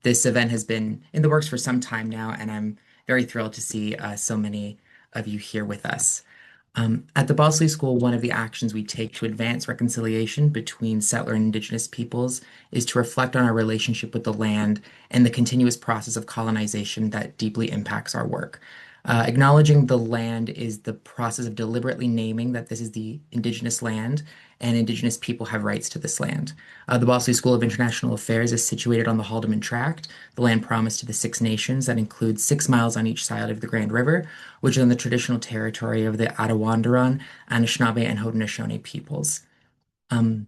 This event has been in the works for some time now, and I'm very thrilled to see so many of you here with us. At the Bosley School, one of the actions we take to advance reconciliation between settler and Indigenous peoples is to reflect on our relationship with the land and the continuous process of colonization that deeply impacts our work. Acknowledging the land is the process of deliberately naming that this is the Indigenous land and Indigenous people have rights to this land. The Bosley School of International Affairs is situated on the Haldeman Tract, the land promised to the Six Nations that includes 6 miles on each side of the Grand River, which is on the traditional territory of the Attawandaron, Anishinaabe, and Haudenosaunee peoples. Um,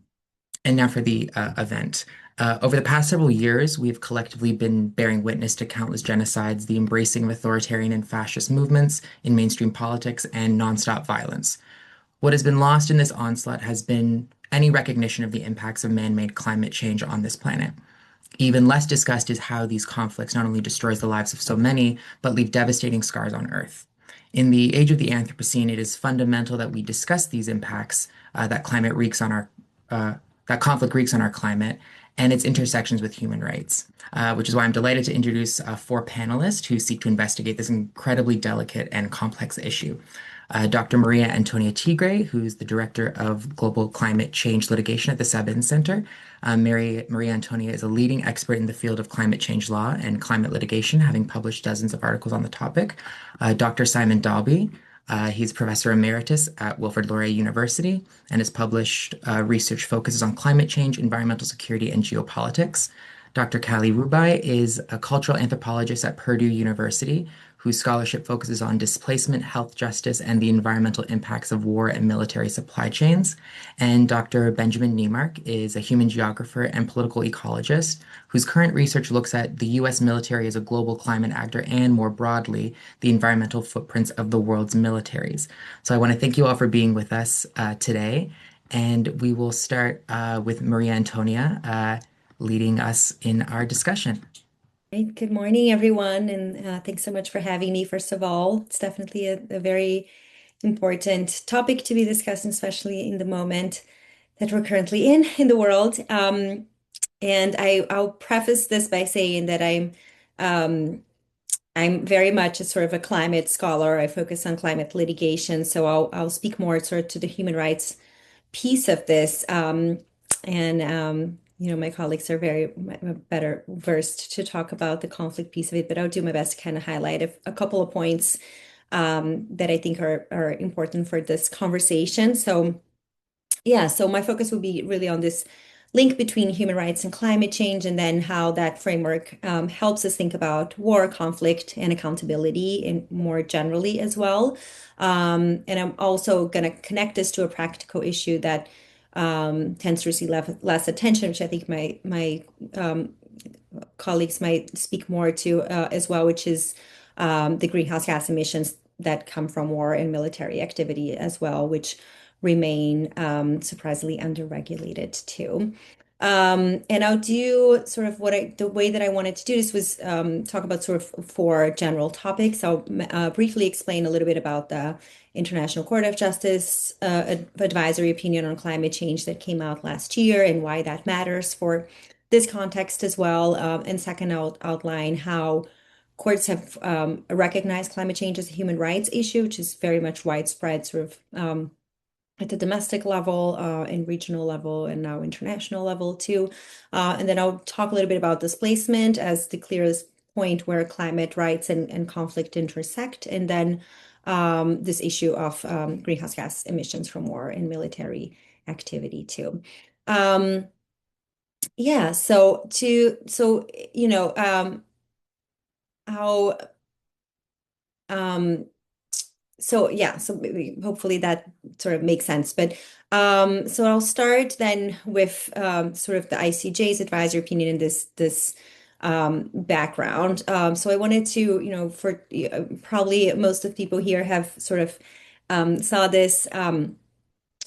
and now for the event. Over the past several years, we have collectively been bearing witness to countless genocides, the embracing of authoritarian and fascist movements in mainstream politics, and nonstop violence. What has been lost in this onslaught has been any recognition of the impacts of man-made climate change on this planet. Even less discussed is how these conflicts not only destroys the lives of so many, but leave devastating scars on Earth. In the age of the Anthropocene, it is fundamental that we discuss these impacts uh, that conflict wreaks on our climate and its intersections with human rights. Which is why I'm delighted to introduce four panelists who seek to investigate this incredibly delicate and complex issue. Dr. Maria Antonia Tigre, who's the Director of Global Climate Change Litigation at the Sabin Center. Maria Antonia is a leading expert in the field of climate change law and climate litigation, having published dozens of articles on the topic. Dr. Simon Dalby, he's Professor Emeritus at Wilfrid Laurier University, and his published research focuses on climate change, environmental security, and geopolitics. Dr. Kali Rubai is a cultural anthropologist at Purdue University, whose scholarship focuses on displacement, health justice, and the environmental impacts of war and military supply chains. And Dr. Benjamin Niemark is a human geographer and political ecologist, whose current research looks at the US military as a global climate actor and, more broadly, the environmental footprints of the world's militaries. So I want to thank you all for being with us today. And we will start with Maria Antonia leading us in our discussion. Right. Good morning, everyone, and thanks so much for having me. First of all, it's definitely a very important topic to be discussing, especially in the moment that we're currently in the world. And I'll preface this by saying that um, I'm very much a sort of a climate scholar. I focus on climate litigation, so I'll speak more sort of to the human rights piece of this. My colleagues are very better versed to talk about the conflict piece of it, but I'll do my best to kind of highlight a couple of points that I think are important for this conversation. So, yeah, so my focus will be really on this link between human rights and climate change, and then how that framework helps us think about war, conflict, and accountability, and more generally as well. And I'm also going to connect this to a practical issue that tends to receive less attention, which I think my colleagues might speak more to as well, which is the greenhouse gas emissions that come from war and military activity as well, which remain surprisingly underregulated too. And I'll do sort of the way that I wanted to do this was talk about sort of four general topics. I'll briefly explain a little bit about the International Court of Justice advisory opinion on climate change that came out last year and why that matters for this context as well. And second, I'll outline how courts have recognized climate change as a human rights issue, which is very much widespread, sort of at the domestic level, and regional level, and now international level too. And then I'll talk a little bit about displacement as the clearest point where climate rights and conflict intersect, and then this issue of greenhouse gas emissions from war and military activity too. Um, yeah, so how um so yeah, so maybe hopefully that sort of makes sense. But so I'll start then with sort of the ICJ's advisory opinion in this background. So I wanted to, for probably most of the people here have sort of saw this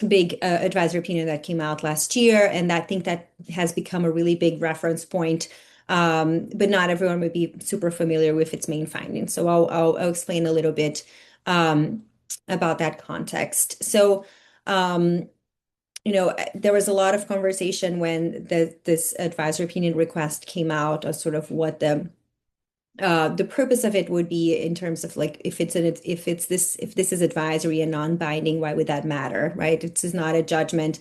big advisory opinion that came out last year, and I think that has become a really big reference point. But not everyone would be super familiar with its main findings. So I'll explain a little bit about that context. So there was a lot of conversation when this advisory opinion request came out, of sort of what the purpose of it would be in terms of like if this is advisory and non-binding, why would that matter, right? This is not a judgment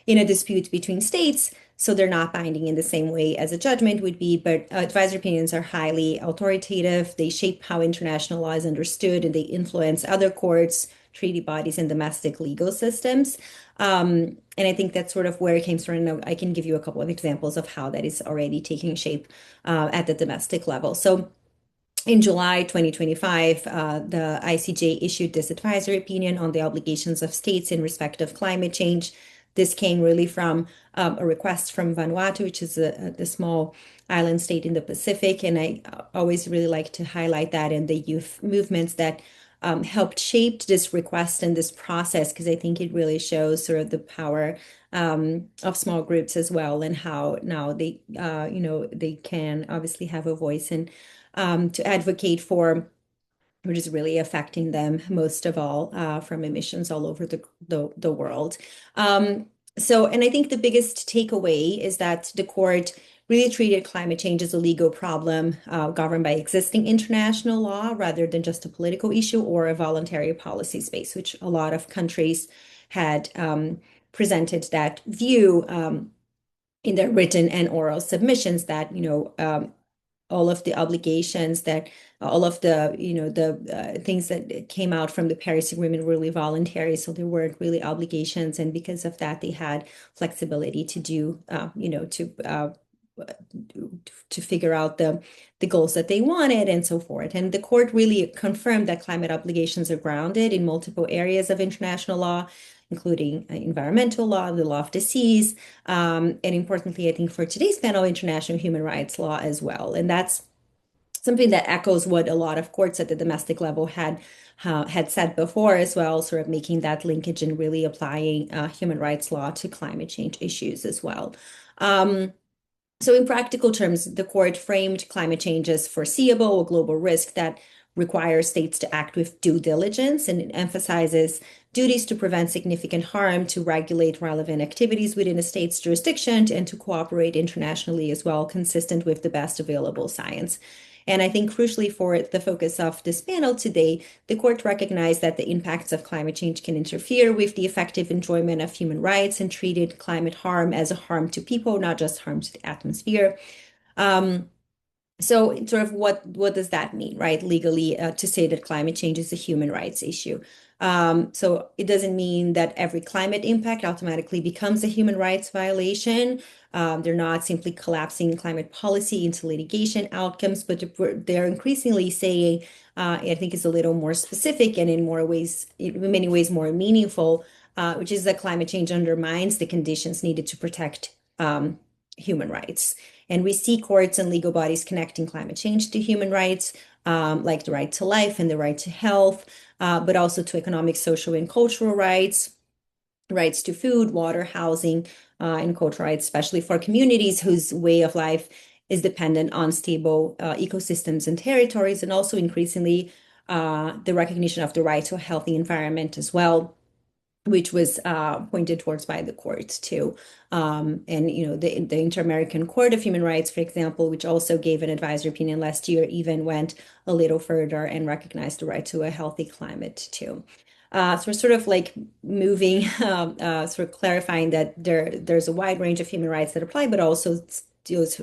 in a dispute between states, so they're not binding in the same way as a judgment would be. But advisory opinions are highly authoritative. They shape how international law is understood, and they influence other courts, treaty bodies, and domestic legal systems. And I think that's sort of where it came from. And I can give you a couple of examples of how that is already taking shape at the domestic level. So in July 2025, the ICJ issued this advisory opinion on the obligations of states in respect of climate change. This came really from a request from Vanuatu, which is the small island state in the Pacific. And I always really like to highlight that and the youth movements that helped shape this request and this process, because I think it really shows sort of the power of small groups as well, and how now they can obviously have a voice and to advocate for which is really affecting them most of all from emissions all over the world. And I think the biggest takeaway is that the court really treated climate change as a legal problem governed by existing international law rather than just a political issue or a voluntary policy space, which a lot of countries had presented that view in their written and oral submissions that, all of the obligations that all of the things that came out from the Paris Agreement were really voluntary, so there weren't really obligations, and because of that, they had flexibility to do, to figure out the goals that they wanted and so forth. And the court really confirmed that climate obligations are grounded in multiple areas of international law, including environmental law, the law of the seas, and importantly, I think for today's panel, international human rights law as well. And that's something that echoes what a lot of courts at the domestic level had said before as well, sort of making that linkage and really applying human rights law to climate change issues as well. So in practical terms, the court framed climate change as foreseeable, a global risk that requires states to act with due diligence, and it emphasizes duties to prevent significant harm, to regulate relevant activities within a state's jurisdiction, and to cooperate internationally as well, consistent with the best available science. And I think crucially for the focus of this panel today, the court recognized that the impacts of climate change can interfere with the effective enjoyment of human rights and treated climate harm as a harm to people, not just harm to the atmosphere. So sort of what does that mean, right? Legally, to say that climate change is a human rights issue. So it doesn't mean that every climate impact automatically becomes a human rights violation. They're not simply collapsing climate policy into litigation outcomes, but they're increasingly saying, I think it's a little more specific and in many ways more meaningful, which is that climate change undermines the conditions needed to protect human rights. And we see courts and legal bodies connecting climate change to human rights, like the right to life and the right to health, but also to economic, social, and cultural rights, rights to food, water, housing, and cultural rights, especially for communities whose way of life is dependent on stable ecosystems and territories, and also increasingly the recognition of the right to a healthy environment as well, which was pointed towards by the courts too. And the Inter-American Court of Human Rights, for example, which also gave an advisory opinion last year, even went a little further and recognized the right to a healthy climate too. So we're sort of like moving, sort of clarifying that there's a wide range of human rights that apply, but also those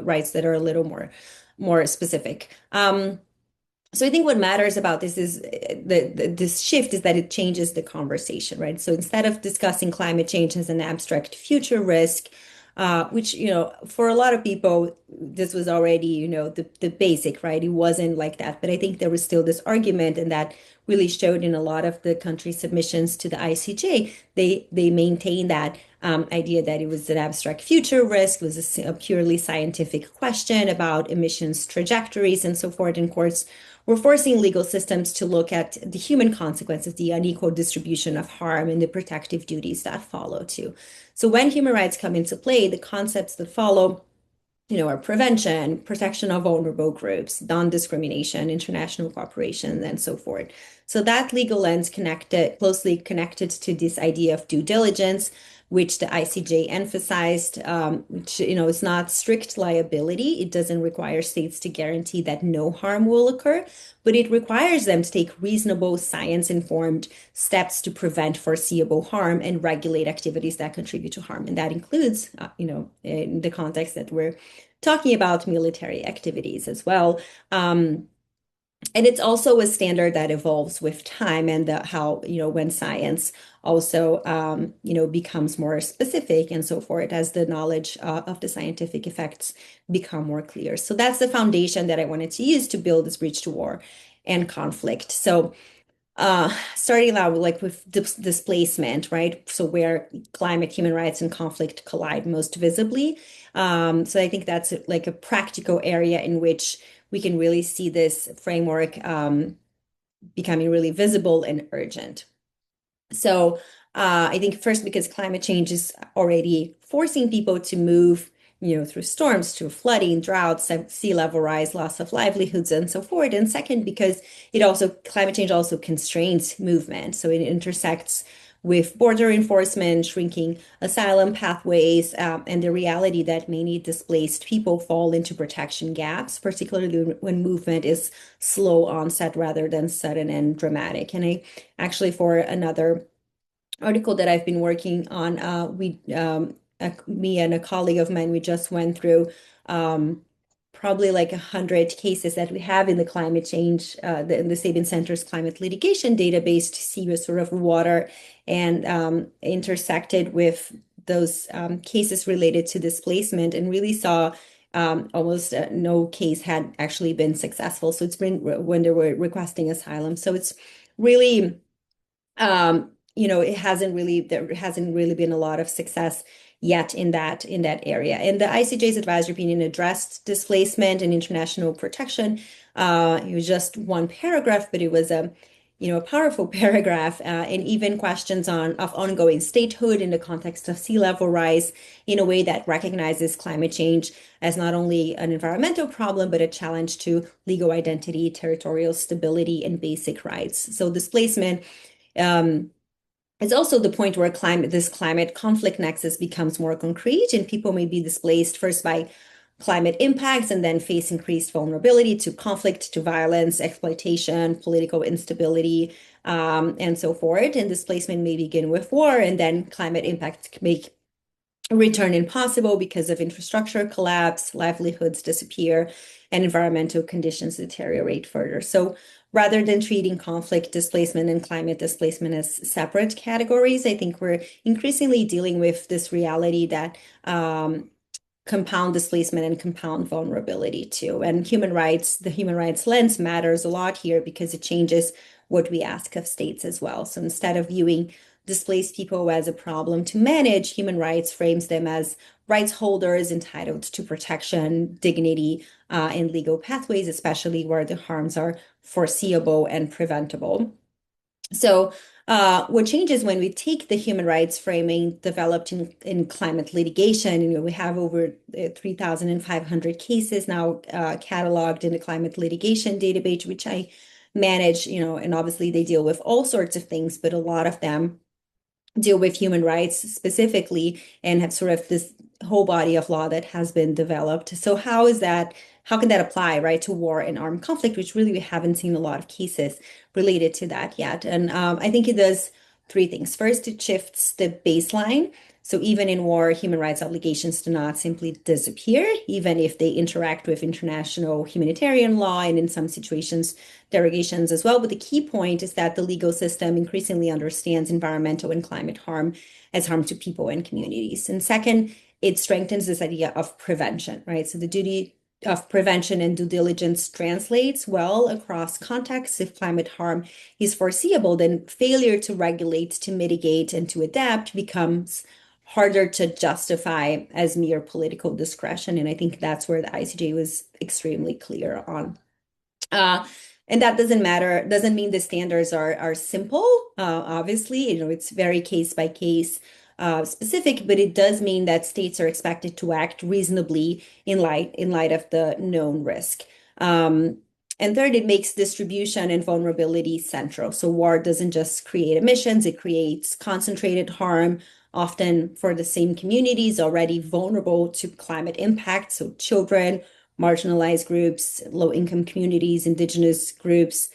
rights that are a little more specific. So I think what matters about this is this shift is that it changes the conversation, right? So instead of discussing climate change as an abstract future risk, which, for a lot of people, this was already, the basic, right? It wasn't like that. But I think there was still this argument, and that really showed in a lot of the country submissions to the ICJ. They maintained that idea that it was an abstract future risk, was a purely scientific question about emissions trajectories and so forth. And courts were forcing legal systems to look at the human consequences, the unequal distribution of harm, and the protective duties that follow too. So when human rights come into play, the concepts that follow, are prevention, protection of vulnerable groups, non-discrimination, international cooperation, and so forth. So that legal lens closely connected to this idea of due diligence, which the ICJ emphasized, which, is not strict liability. It doesn't require states to guarantee that no harm will occur, but it requires them to take reasonable science-informed steps to prevent foreseeable harm and regulate activities that contribute to harm. And that includes, in the context that we're talking about, military activities as well. And it's also a standard that evolves with time and how, when science also, becomes more specific and so forth as the knowledge of the scientific effects become more clear. So that's the foundation that I wanted to use to build this bridge to war and conflict. So starting out like with displacement, right? So where climate, human rights, and conflict collide most visibly. So I think that's like a practical area in which we can really see this framework becoming really visible and urgent. So I think first because climate change is already forcing people to move, through storms, through flooding, droughts, sea level rise, loss of livelihoods, and so forth. And second, because climate change also constrains movement. So it intersects with border enforcement, shrinking asylum pathways, and the reality that many displaced people fall into protection gaps, particularly when movement is slow onset rather than sudden and dramatic. And I actually, for another article that I've been working on, me and a colleague of mine, we just went through probably like 100 cases that we have in the climate change, the Sabin Center's climate litigation database to see what sort of water and intersected with those cases related to displacement, and really saw almost no case had actually been successful. So it's been when they were requesting asylum. So it's really there hasn't really been a lot of success yet in that area. And the ICJ's advisory opinion addressed displacement and international protection. It was just one paragraph, but it was a powerful paragraph, and even questions of ongoing statehood in the context of sea level rise in a way that recognizes climate change as not only an environmental problem, but a challenge to legal identity, territorial stability, and basic rights. So displacement it's also the point where this climate conflict nexus becomes more concrete, and people may be displaced first by climate impacts and then face increased vulnerability to conflict, to violence, exploitation, political instability, and so forth. And displacement may begin with war, and then climate impacts make return impossible because of infrastructure collapse, livelihoods disappear, and environmental conditions deteriorate further. So rather than treating conflict displacement and climate displacement as separate categories, I think we're increasingly dealing with this reality that compound displacement and compound vulnerability too. And the human rights lens matters a lot here because it changes what we ask of states as well. So instead of viewing displaced people as a problem to manage, human rights frames them as rights holders entitled to protection, dignity, and legal pathways, especially where the harms are foreseeable and preventable. So what changes when we take the human rights framing developed in climate litigation? We have over 3,500 cases now cataloged in the climate litigation database, which I manage, and obviously they deal with all sorts of things, but a lot of them deal with human rights specifically and have sort of this whole body of law that has been developed. So how can that apply, right, to war and armed conflict, which really we haven't seen a lot of cases related to that yet. And I think it does three things. First, it shifts the baseline. So even in war, human rights obligations do not simply disappear, even if they interact with international humanitarian law and in some situations, derogations as well. But the key point is that the legal system increasingly understands environmental and climate harm as harm to people and communities. And second, it strengthens this idea of prevention, right? So the duty of prevention and due diligence translates well across contexts. If climate harm is foreseeable, then failure to regulate, to mitigate, and to adapt becomes harder to justify as mere political discretion. And I think that's where the ICJ was extremely clear on. And that doesn't mean the standards are simple. Obviously, it's very case by case specific, but it does mean that states are expected to act reasonably in light of the known risk. And third, it makes distribution and vulnerability central. So war doesn't just create emissions, it creates concentrated harm often for the same communities already vulnerable to climate impact. So children, marginalized groups, low-income communities, indigenous groups,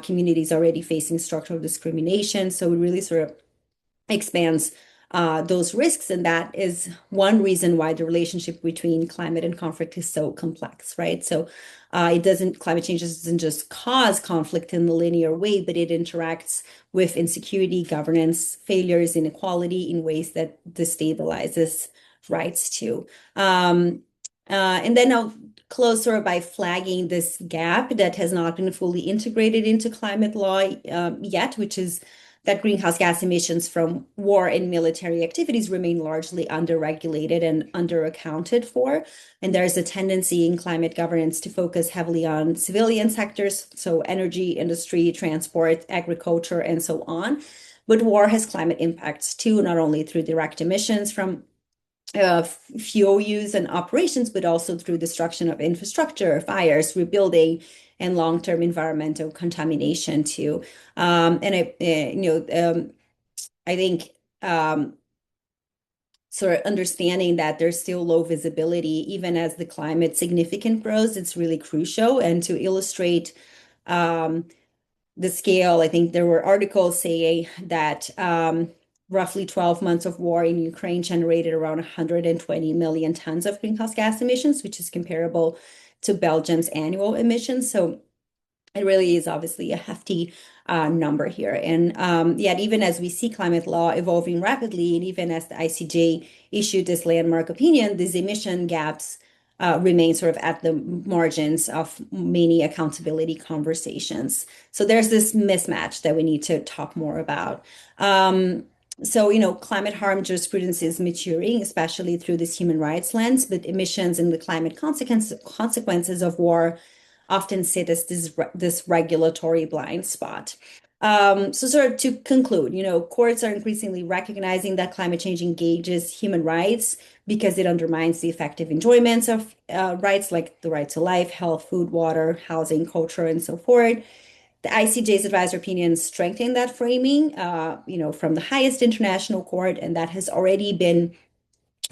communities already facing structural discrimination. So it really sort of expands those risks. And that is one reason why the relationship between climate and conflict is so complex, right? So climate change doesn't just cause conflict in the linear way, but it interacts with insecurity, governance, failures, inequality in ways that destabilizes rights too. And then I'll close sort of by flagging this gap that has not been fully integrated into climate law yet, which is that greenhouse gas emissions from war and military activities remain largely underregulated and underaccounted for. And there's a tendency in climate governance to focus heavily on civilian sectors, so energy, industry, transport, agriculture, and so on. But war has climate impacts too, not only through direct emissions from fuel use and operations, but also through destruction of infrastructure, fires, rebuilding, and long-term environmental contamination too. And I think sort of understanding that there's still low visibility, even as the climate significant grows, it's really crucial. And to illustrate the scale, I think there were articles saying that roughly 12 months of war in Ukraine generated around 120 million tons of greenhouse gas emissions, which is comparable to Belgium's annual emissions. So it really is obviously a hefty number here. And yet, even as we see climate law evolving rapidly, and even as the ICJ issued this landmark opinion, these emission gaps remain sort of at the margins of many accountability conversations. So there's this mismatch that we need to talk more about. Climate harm jurisprudence is maturing, especially through this human rights lens, but emissions and the climate consequences of war often sit as this regulatory blind spot. So sort of to conclude, courts are increasingly recognizing that climate change engages human rights because it undermines the effective enjoyments of rights like the right to life, health, food, water, housing, culture, and so forth. The ICJ's advisory opinions strengthen that framing, from the highest international court, and that has already been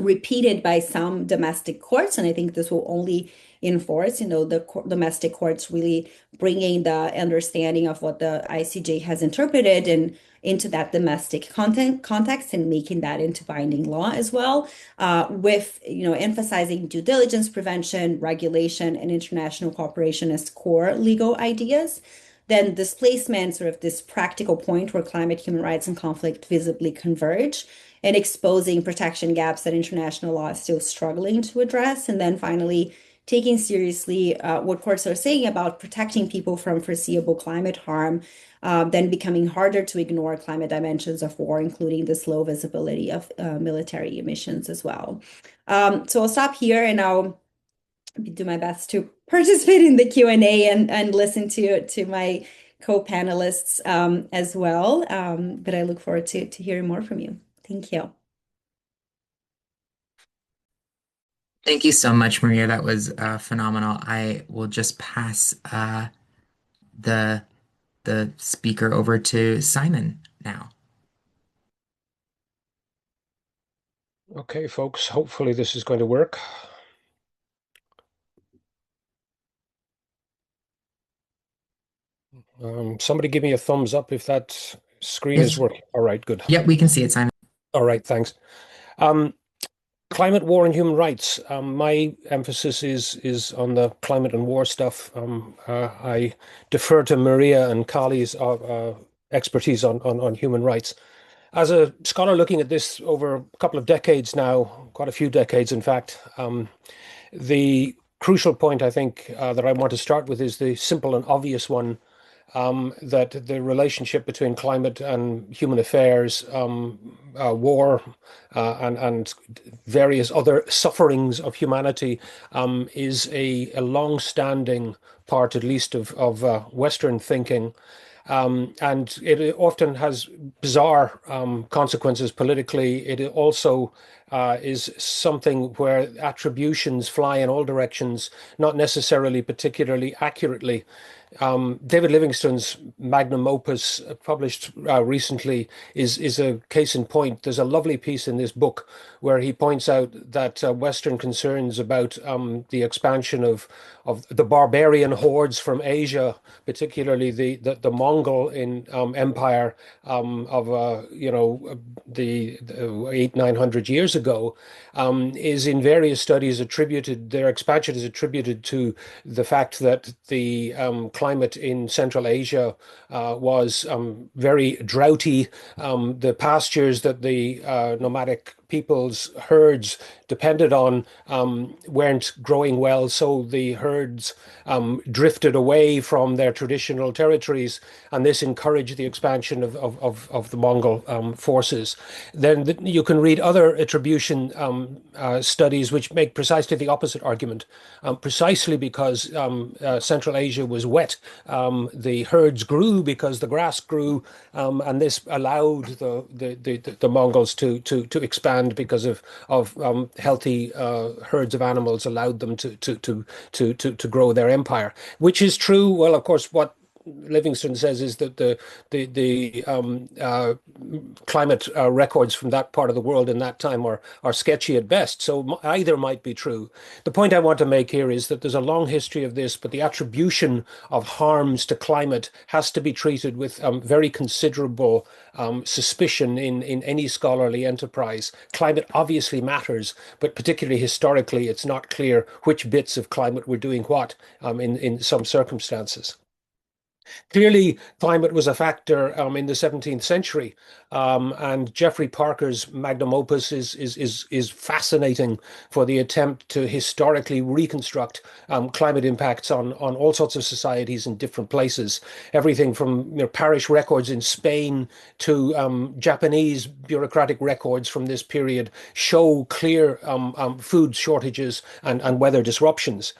repeated by some domestic courts. And I think this will only enforce, the domestic courts really bringing the understanding of what the ICJ has interpreted and into that domestic context and making that into binding law as well, with, emphasizing due diligence, prevention, regulation, and international cooperation as core legal ideas. Then displacement, sort of this practical point where climate, human rights, and conflict visibly converge, and exposing protection gaps that international law is still struggling to address. And then finally, taking seriously what courts are saying about protecting people from foreseeable climate harm, then becoming harder to ignore climate dimensions of war, including this low visibility of military emissions as well. So I'll stop here and I'll do my best to participate in the Q&A and listen to my co-panelists as well. But I look forward to hearing more from you. Thank you. Thank you so much, Maria. That was phenomenal. I will just pass the the speaker over to Simon now. Okay, folks, hopefully this is going to work. Somebody give me a thumbs up if that screen is working. All right, good. Yep, we can see it, Simon. All right, thanks. Climate, war, and human rights. My emphasis is on the climate and war stuff. I defer to Maria and Kali's expertise on human rights. As a scholar looking at this over a couple of decades now, quite a few decades, in fact, the crucial point I think that I want to start with is the simple and obvious one, that the relationship between climate and human affairs, war, and various other sufferings of humanity is a long-standing part, at least, of Western thinking. And it often has bizarre consequences politically. It also is something where attributions fly in all directions, not necessarily particularly accurately. David Livingstone's magnum opus, published recently, is a case in point. There's a lovely piece in this book where he points out that Western concerns about the expansion of the barbarian hordes from Asia, particularly the Mongol empire of the 800-900 years ago, is in various studies attributed. Their expansion is attributed to the fact that the climate in Central Asia was very droughty. The pastures that the nomadic people's herds depended on weren't growing well, so the herds drifted away from their traditional territories, and this encouraged the expansion of the Mongol forces. Then you can read other attribution studies which make precisely the opposite argument. Precisely because Central Asia was wet, the herds grew because the grass grew, and this allowed the Mongols to expand because of healthy herds of animals allowed them to grow their empire, which is true. Well, of course, what Livingstone says is that the climate records from that part of the world in that time are sketchy at best. So either might be true. The point I want to make here is that there's a long history of this, but the attribution of harms to climate has to be treated with very considerable suspicion in any scholarly enterprise. Climate obviously matters, but particularly historically, it's not clear which bits of climate were doing what in some circumstances. Clearly, climate was a factor in the 17th century, and Geoffrey Parker's magnum opus is fascinating for the attempt to historically reconstruct climate impacts on all sorts of societies in different places. Everything from parish records in Spain to Japanese bureaucratic records from this period show clear food shortages and weather disruptions.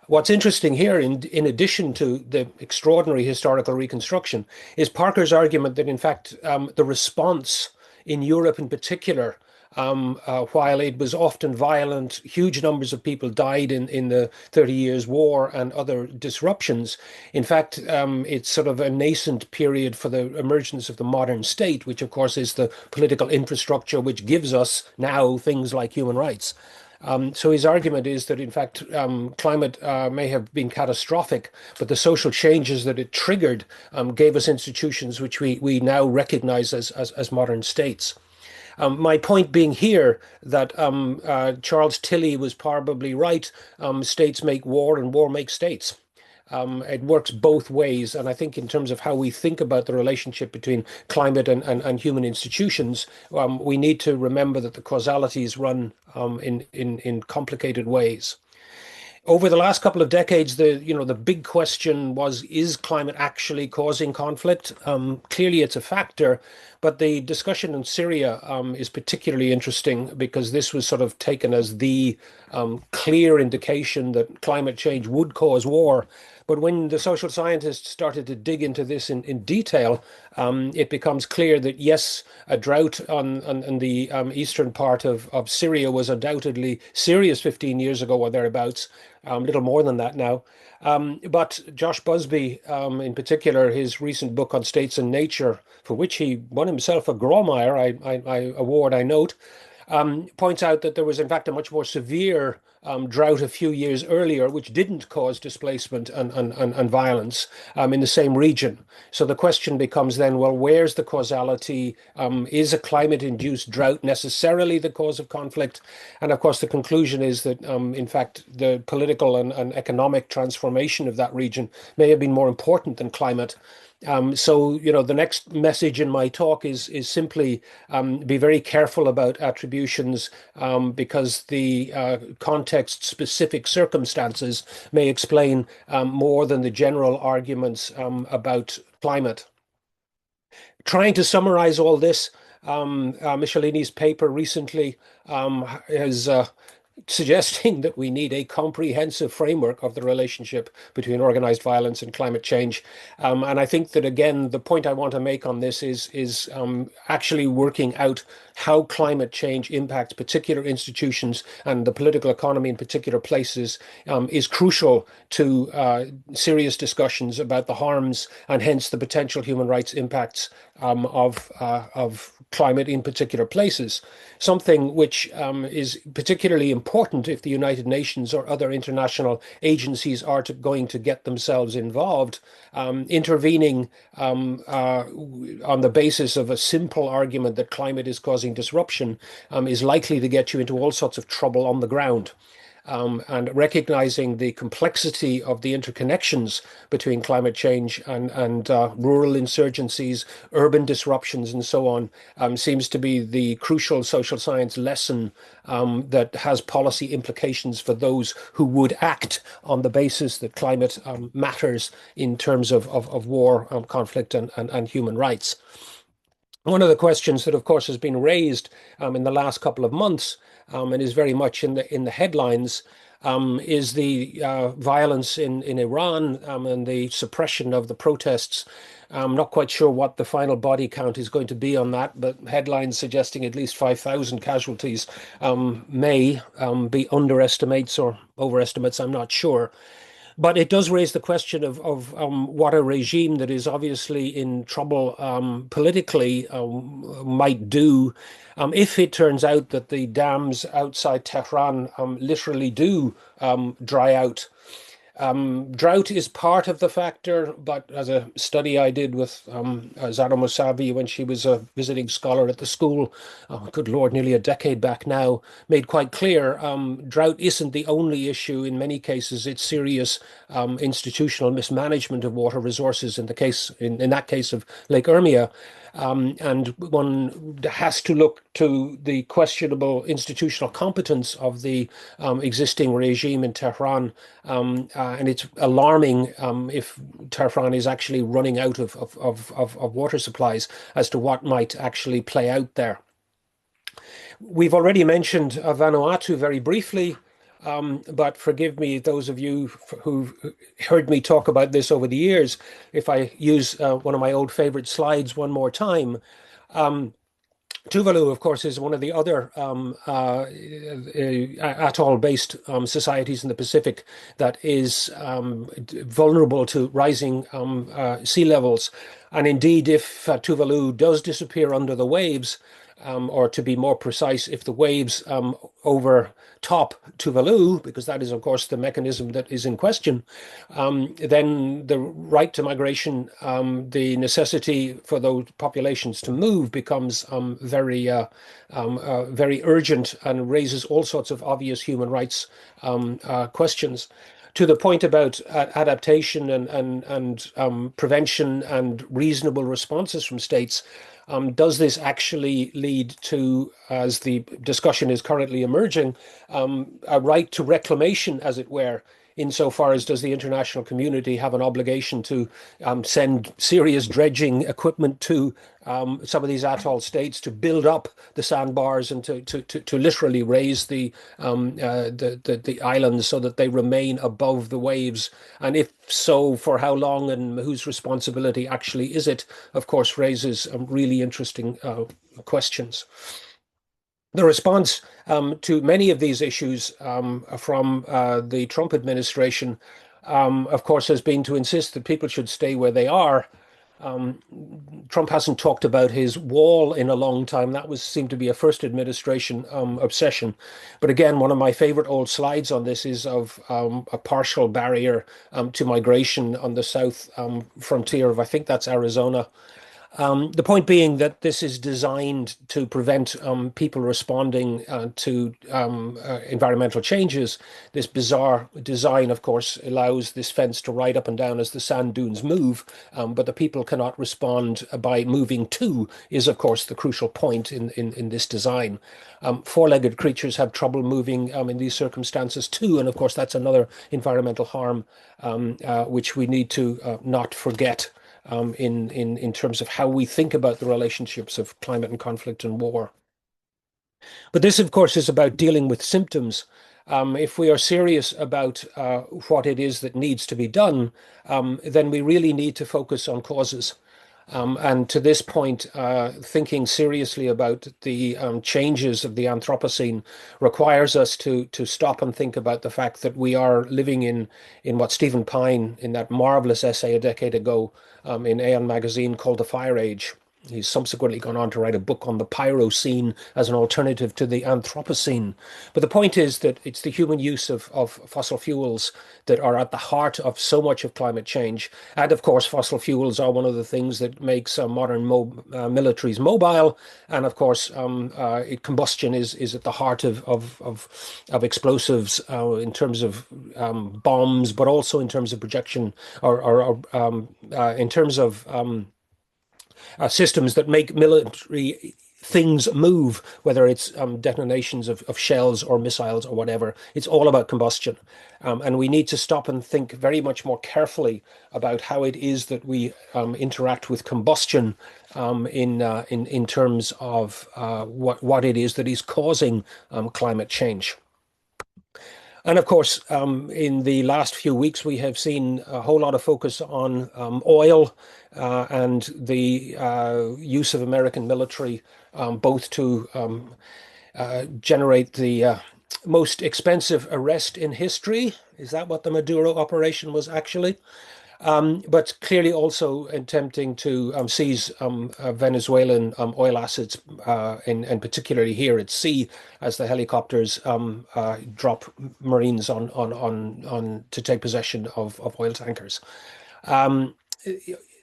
What's interesting here, in addition to the extraordinary historical reconstruction, is Parker's argument that, in fact, the response in Europe in particular, while it was often violent, huge numbers of people died in the 30 Years' War and other disruptions. In fact, it's sort of a nascent period for the emergence of the modern state, which, of course, is the political infrastructure which gives us now things like human rights. So his argument is that, in fact, climate may have been catastrophic, but the social changes that it triggered gave us institutions which we now recognize as modern states. My point being here that Charles Tilley was probably right. States make war and war makes states. It works both ways. And I think in terms of how we think about the relationship between climate and human institutions, we need to remember that the causalities run in complicated ways. Over the last couple of decades, the big question was, is climate actually causing conflict? Clearly, it's a factor, but the discussion in Syria is particularly interesting because this was sort of taken as the clear indication that climate change would cause war. But when the social scientists started to dig into this in detail, it becomes clear that yes, a drought on the eastern part of Syria was undoubtedly serious 15 years ago or thereabouts, little more than that now. But Josh Busby, in particular, his recent book on states and nature, for which he won himself a Grawemeyer award, I note, points out that there was, in fact, a much more severe drought a few years earlier, which didn't cause displacement and violence in the same region. So the question becomes then, well, where's the causality? Is a climate-induced drought necessarily the cause of conflict? And of course, the conclusion is that, in fact, the political and economic transformation of that region may have been more important than climate. So, the next message in my talk is simply be very careful about attributions because the context-specific circumstances may explain more than the general arguments about climate. Trying to summarize all this, Michelini's paper recently has suggesting that we need a comprehensive framework of the relationship between organized violence and climate change. And I think that, again, the point I want to make on this is actually working out how climate change impacts particular institutions and the political economy in particular places is crucial to serious discussions about the harms and hence the potential human rights impacts of climate in particular places. Something which is particularly important if the United Nations or other international agencies are going to get themselves involved. Intervening on the basis of a simple argument that climate is causing disruption is likely to get you into all sorts of trouble on the ground. And recognizing the complexity of the interconnections between climate change and rural insurgencies, urban disruptions, and so on, seems to be the crucial social science lesson that has policy implications for those who would act on the basis that climate matters in terms of war, conflict, and human rights. One of the questions that, of course, has been raised in the last couple of months and is very much in the headlines is the violence in Iran and the suppression of the protests. I'm not quite sure what the final body count is going to be on that, but headlines suggesting at least 5,000 casualties may be underestimates or overestimates. I'm not sure. But it does raise the question of what a regime that is obviously in trouble politically might do if it turns out that the dams outside Tehran literally do dry out. Drought is part of the factor, but as a study I did with Zara Musavi when she was a visiting scholar at the school, good Lord, nearly a decade back now, made quite clear drought isn't the only issue. In many cases, it's serious institutional mismanagement of water resources in the case, in that case of Lake Urmia. And one has to look to the questionable institutional competence of the existing regime in Tehran. And it's alarming if Tehran is actually running out of water supplies as to what might actually play out there. We've already mentioned Vanuatu very briefly. But forgive me, those of you who've heard me talk about this over the years, if I use one of my old favorite slides one more time. Tuvalu, of course, is one of the other atoll-based societies in the Pacific that is vulnerable to rising sea levels. And indeed, if Tuvalu does disappear under the waves, or to be more precise, if the waves overtop Tuvalu, because that is, of course, the mechanism that is in question, then the right to migration, the necessity for those populations to move becomes very urgent and raises all sorts of obvious human rights questions. To the point about adaptation and prevention and reasonable responses from states, does this actually lead to, as the discussion is currently emerging, a right to reclamation, as it were, insofar as does the international community have an obligation to send serious dredging equipment to some of these atoll states to build up the sandbars and to literally raise the islands so that they remain above the waves? And if so, for how long and whose responsibility actually is it? Of course, raises really interesting questions. The response to many of these issues from the Trump administration, of course, has been to insist that people should stay where they are. Trump hasn't talked about his wall in a long time. That seemed to be a first administration obsession. But again, one of my favorite old slides on this is of a partial barrier to migration on the south frontier of, I think that's Arizona. The point being that this is designed to prevent people responding to environmental changes. This bizarre design, of course, allows this fence to ride up and down as the sand dunes move, but the people cannot respond by moving to is, of course, the crucial point in this design. Four-legged creatures have trouble moving in these circumstances too, and of course, that's another environmental harm which we need to not forget. In terms of how we think about the relationships of climate and conflict and war. But this, of course, is about dealing with symptoms. If we are serious about what it is that needs to be done, then we really need to focus on causes. And to this point, thinking seriously about the changes of the Anthropocene requires us to stop and think about the fact that we are living in what Stephen Pine, in that marvelous essay a decade ago in Aeon magazine called The Fire Age. He's subsequently gone on to write a book on the Pyrocene as an alternative to the Anthropocene. But the point is that it's the human use of fossil fuels that are at the heart of so much of climate change. And of course, fossil fuels are one of the things that makes modern militaries mobile. And of course, combustion is at the heart of explosives in terms of bombs, but also in terms of projection or in terms of systems that make military things move, whether it's detonations of shells or missiles or whatever. It's all about combustion. And we need to stop and think very much more carefully about how it is that we interact with combustion in terms of what it is that is causing climate change. And of course, in the last few weeks, we have seen a whole lot of focus on oil and the use of American military, both to generate the most expensive arrest in history. Is that what the Maduro operation was actually? But clearly also attempting to seize Venezuelan oil assets, and particularly here at sea, as the helicopters drop Marines on to take possession of oil tankers. Um,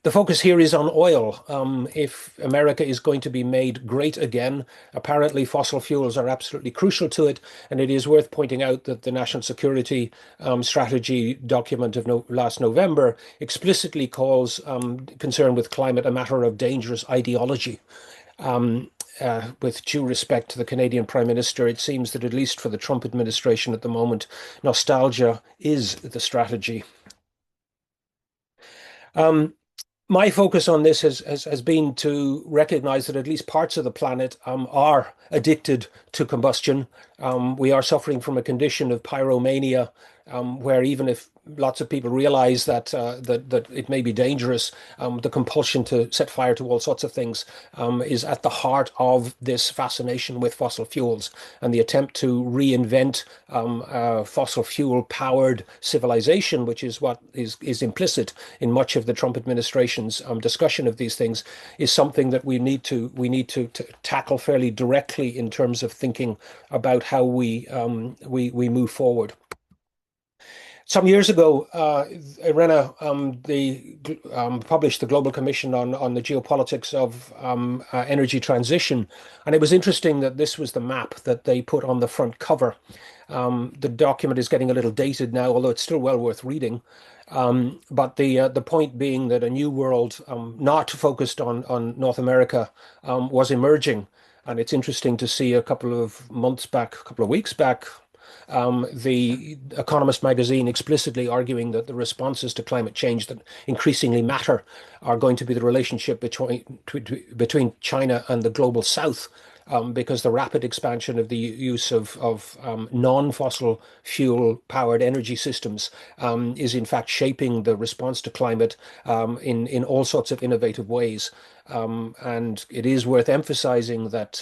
the focus here is on oil. If America is going to be made great again, apparently fossil fuels are absolutely crucial to it. And it is worth pointing out that the National Security Strategy document of last November explicitly calls concern with climate a matter of dangerous ideology. With due respect to the Canadian Prime Minister, it seems that at least for the Trump administration at the moment, nostalgia is the strategy. Um, my focus on this has been to recognize that at least parts of the planet are addicted to combustion. We are suffering from a condition of pyromania, where even if lots of people realize that it may be dangerous, the compulsion to set fire to all sorts of things is at the heart of this fascination with fossil fuels and the attempt to reinvent fossil fuel powered civilization, which is what is implicit in much of the Trump administration's discussion of these things, is something that we need to tackle fairly directly in terms of thinking about how we move forward. Some years ago, IRENA published the Global Commission on the Geopolitics of Energy Transition. And it was interesting that this was the map that they put on the front cover. The document is getting a little dated now, although it's still well worth reading. But the point being that a new world not focused on North America was emerging. And it's interesting to see a couple of weeks back, the Economist magazine explicitly arguing that the responses to climate change that increasingly matter are going to be the relationship between China and the global South. Because the rapid expansion of the use of non-fossil fuel powered energy systems is in fact shaping the response to climate in all sorts of innovative ways. And it is worth emphasizing that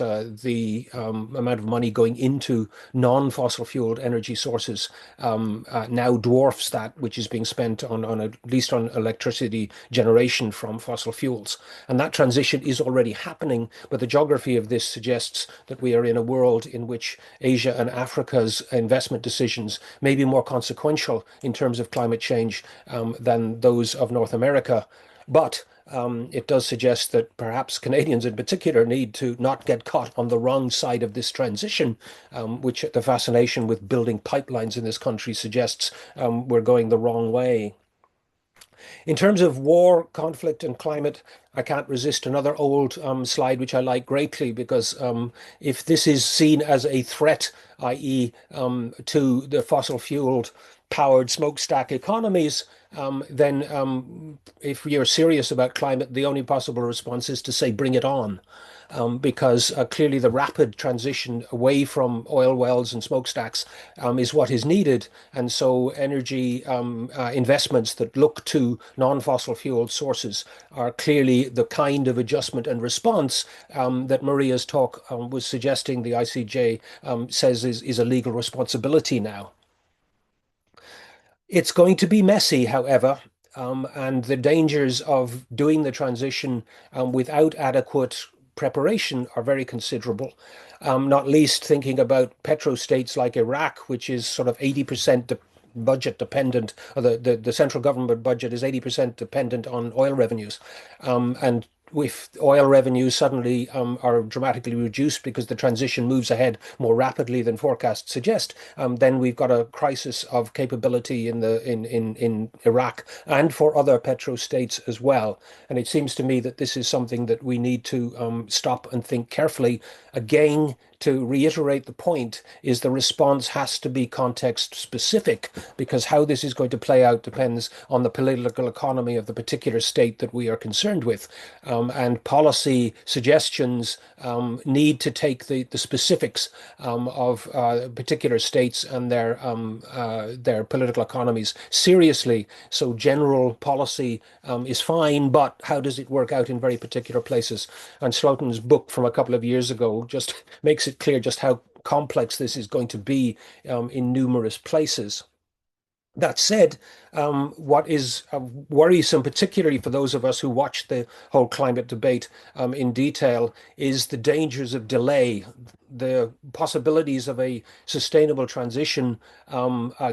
the amount of money going into non-fossil fueled energy sources now dwarfs that which is being spent on at least on electricity generation from fossil fuels. And that transition is already happening, but the geography of this suggests that we are in a world in which Asia and Africa's investment decisions may be more consequential in terms of climate change than those of North America. But it does suggest that perhaps Canadians in particular need to not get caught on the wrong side of this transition, which the fascination with building pipelines in this country suggests we're going the wrong way. In terms of war, conflict, and climate, I can't resist another old slide, which I like greatly, because if this is seen as a threat, i.e., to the fossil fueled powered smokestack economies, then if you're serious about climate, the only possible response is to say, bring it on. because clearly the rapid transition away from oil wells and smokestacks is what is needed. And so energy investments that look to non-fossil fuel sources are clearly the kind of adjustment and response that Maria's talk was suggesting the ICJ says is a legal responsibility now. It's going to be messy, however, and the dangers of doing the transition without adequate preparation are very considerable, not least thinking about petrostates like Iraq, which is sort of 80% budget dependent, or the central government budget is 80% dependent on oil revenues. And if oil revenues suddenly are dramatically reduced because the transition moves ahead more rapidly than forecasts suggest, then we've got a crisis of capability in Iraq and for other petrostates as well. And it seems to me that this is something that we need to stop and think carefully. Again, to reiterate the point, is the response has to be context specific, because how this is going to play out depends on the political economy of the particular state that we are concerned with. And policy suggestions need to take the specifics of particular states and their political economies seriously. So general policy is fine, but how does it work out in very particular places? And Slotin's book from a couple of years ago just makes it clear just how complex this is going to be in numerous places. That said, what is worrisome, particularly for those of us who watch the whole climate debate in detail, is the dangers of delay. The possibilities of a sustainable transition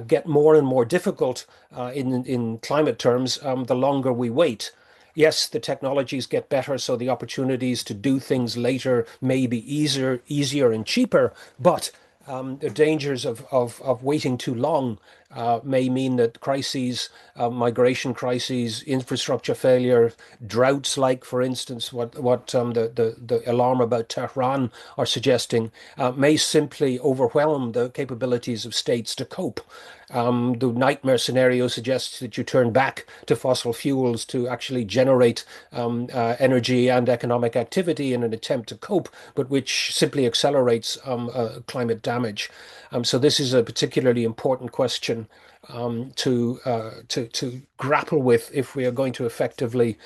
get more and more difficult in climate terms the longer we wait. Yes, the technologies get better, so the opportunities to do things later may be easier and cheaper, but the dangers of waiting too long may mean that crises, migration crises, infrastructure failure, droughts, like, for instance, what the alarm about Tehran are suggesting, may simply overwhelm the capabilities of states to cope. The nightmare scenario suggests that you turn back to fossil fuels to actually generate energy and economic activity in an attempt to cope, but which simply accelerates climate damage. So this is a particularly important question to grapple with if we are going to effectively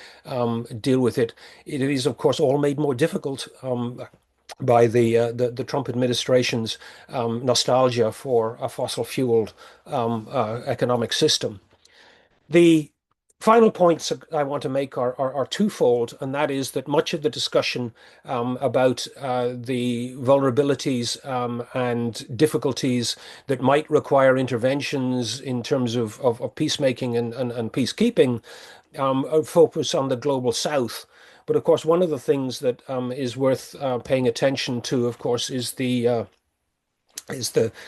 deal with it. It is, of course, all made more difficult by the Trump administration's nostalgia for a fossil-fueled economic system. The final points I want to make are twofold, and that is that much of the discussion about the vulnerabilities and difficulties that might require interventions in terms of peacemaking and peacekeeping focus on the global south. But of course, one of the things that is worth paying attention to, of course, is the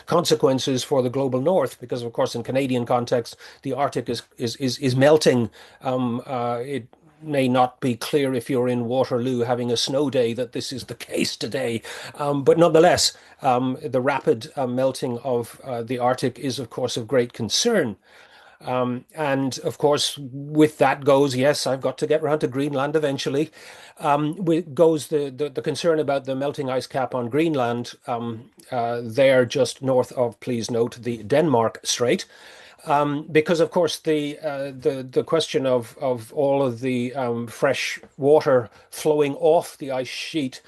consequences for the global north, because of course in Canadian context the Arctic is melting. It may not be clear if you're in Waterloo having a snow day that this is the case today, but nonetheless the rapid melting of the Arctic is of course of great concern. And of course, with that goes, yes, I've got to get around to Greenland eventually. Goes the concern about the melting ice cap on Greenland, there just north of, please note, the Denmark Strait. Because of course the question of all of the fresh water flowing off the ice sheet